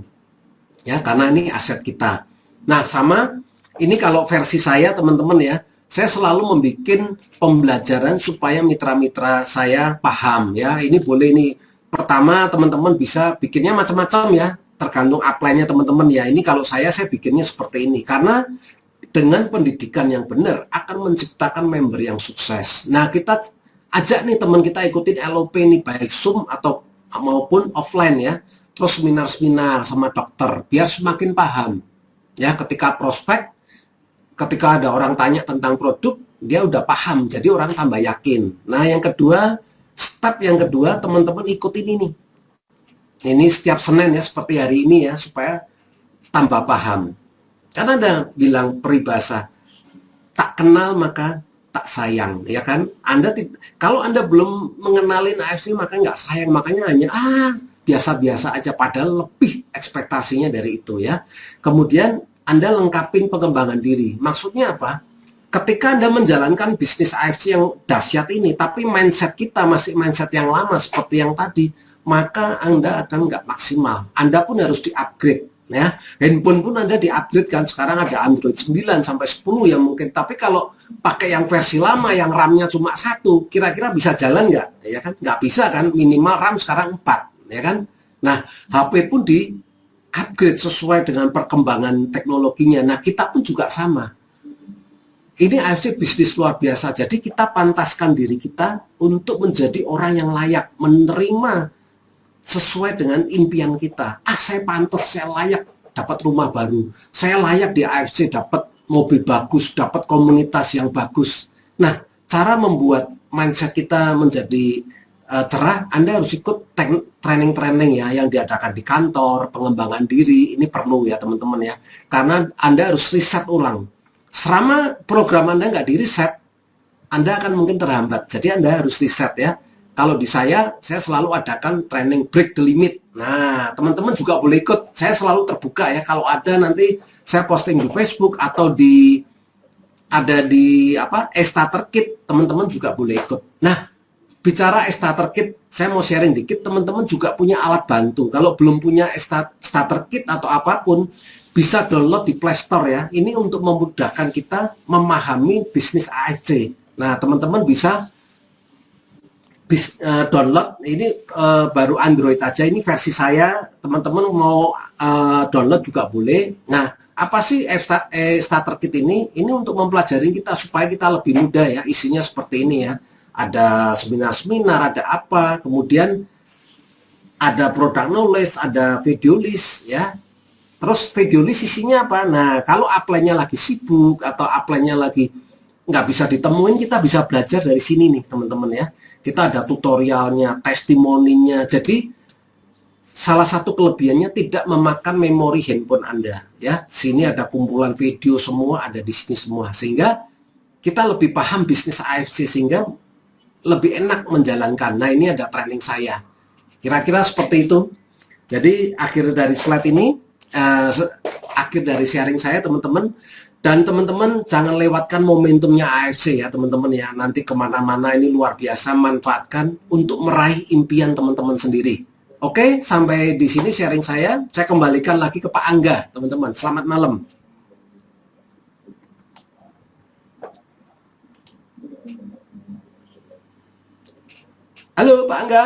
Ya, karena ini aset kita. Nah, sama, ini kalau versi saya teman-teman ya, saya selalu membuat pembelajaran supaya mitra-mitra saya paham ya. Ini boleh nih. Pertama teman-teman bisa bikinnya macam-macam ya, tergantung upline-nya teman-teman ya. Ini kalau saya bikinnya seperti ini karena dengan pendidikan yang benar akan menciptakan member yang sukses. Nah, kita ajak nih teman kita ikutin LOP nih, baik Zoom atau maupun offline ya. Terus seminar-seminar sama dokter biar semakin paham. Ya, ketika prospek, ketika ada orang tanya tentang produk, dia udah paham, jadi orang tambah yakin. Nah, yang kedua, step yang kedua, teman-teman ikutin ini. Ini setiap Senin ya, seperti hari ini ya, supaya tambah paham. Karena ada bilang peribahasa, tak kenal maka tak sayang, ya kan? Kalau Anda belum mengenalin AFC, maka nggak sayang, makanya hanya biasa-biasa aja, padahal lebih ekspektasinya dari itu ya. Kemudian Anda lengkapin pengembangan diri. Maksudnya apa? Ketika Anda menjalankan bisnis AFC yang dahsyat ini, tapi mindset kita masih mindset yang lama seperti yang tadi, maka Anda akan nggak maksimal. Anda pun harus di-upgrade. Ya. Handphone pun Anda di-upgrade kan. Sekarang ada Android 9 sampai 10 yang mungkin. Tapi kalau pakai yang versi lama, yang RAM-nya cuma 1, kira-kira bisa jalan nggak? Ya kan? Nggak bisa kan? Minimal RAM sekarang 4. Ya kan? Nah, HP pun di-upgrade sesuai dengan perkembangan teknologinya. Nah, kita pun juga sama. Ini AFC bisnis luar biasa. Jadi kita pantaskan diri kita untuk menjadi orang yang layak, menerima sesuai dengan impian kita. Saya pantas, saya layak dapat rumah baru. Saya layak di AFC dapat mobil bagus, dapat komunitas yang bagus. Nah, cara membuat mindset kita menjadi cerah, Anda harus ikut training-training ya yang diadakan di kantor, pengembangan diri. Ini perlu ya teman-teman ya. Karena Anda harus riset ulang. Selama program Anda nggak di-riset, Anda akan mungkin terhambat. Jadi Anda harus riset ya. Kalau di saya selalu adakan training break the limit. Nah, teman-teman juga boleh ikut. Saya selalu terbuka ya. Kalau ada nanti saya posting di Facebook atau ada di starter kit, teman-teman juga boleh ikut. Nah, bicara starter kit, saya mau sharing dikit. Teman-teman juga punya alat bantu. Kalau belum punya starter kit atau apapun, bisa download di Play Store ya. Ini untuk memudahkan kita memahami bisnis AFC. Nah, teman-teman bisa download ini baru Android aja, ini versi saya. Teman-teman mau download juga boleh. Nah, apa sih starter kit ini? Ini untuk mempelajari kita supaya kita lebih mudah ya. Isinya seperti ini ya. Ada seminar-seminar, ada apa, kemudian ada product knowledge, ada video list ya. Terus video list isinya apa? Nah, kalau apply-nya lagi sibuk atau apply-nya lagi nggak bisa ditemuin, kita bisa belajar dari sini nih teman-teman ya. Kita ada tutorialnya, testimoninya. Jadi salah satu kelebihannya tidak memakan memori handphone Anda ya. Sini ada kumpulan video semua, ada di sini semua, sehingga kita lebih paham bisnis AFC, sehingga lebih enak menjalankan. Nah, ini ada training saya. Kira-kira seperti itu. Jadi akhir dari slide ini, akhir dari sharing saya teman-teman. Dan teman-teman jangan lewatkan momentumnya AFC ya teman-teman ya. Nanti kemana-mana ini luar biasa, manfaatkan untuk meraih impian teman-teman sendiri. Oke, sampai di sini sharing saya. Saya kembalikan lagi ke Pak Angga teman-teman. Selamat malam. Halo Pak Angga.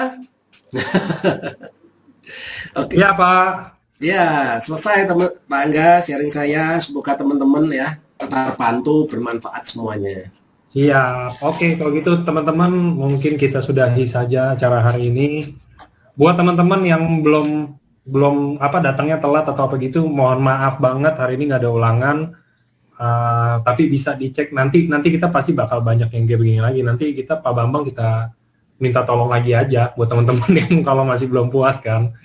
Oke. Ya Pak. Ya, selesai Pak Angga sharing saya. Semoga teman-teman ya terbantu, bermanfaat semuanya. Siap. Oke, kalau gitu teman-teman mungkin kita sudahi saja acara hari ini. Buat teman-teman yang belum datangnya telat atau apa gitu, mohon maaf banget hari ini nggak ada ulangan. Tapi bisa dicek nanti kita pasti bakal banyak yang kayak begini lagi. Nanti kita Pak Bambang kita minta tolong lagi aja buat teman-teman yang kalau masih belum puas kan.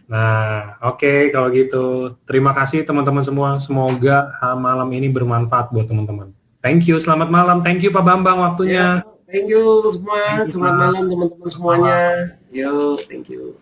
Nah, oke, kalau gitu. Terima kasih teman-teman semua. Semoga malam ini bermanfaat buat teman-teman. Thank you, selamat malam. Thank you Pak Bambang waktunya. Thank you semua. Selamat malam teman-teman semuanya. Yo, thank you.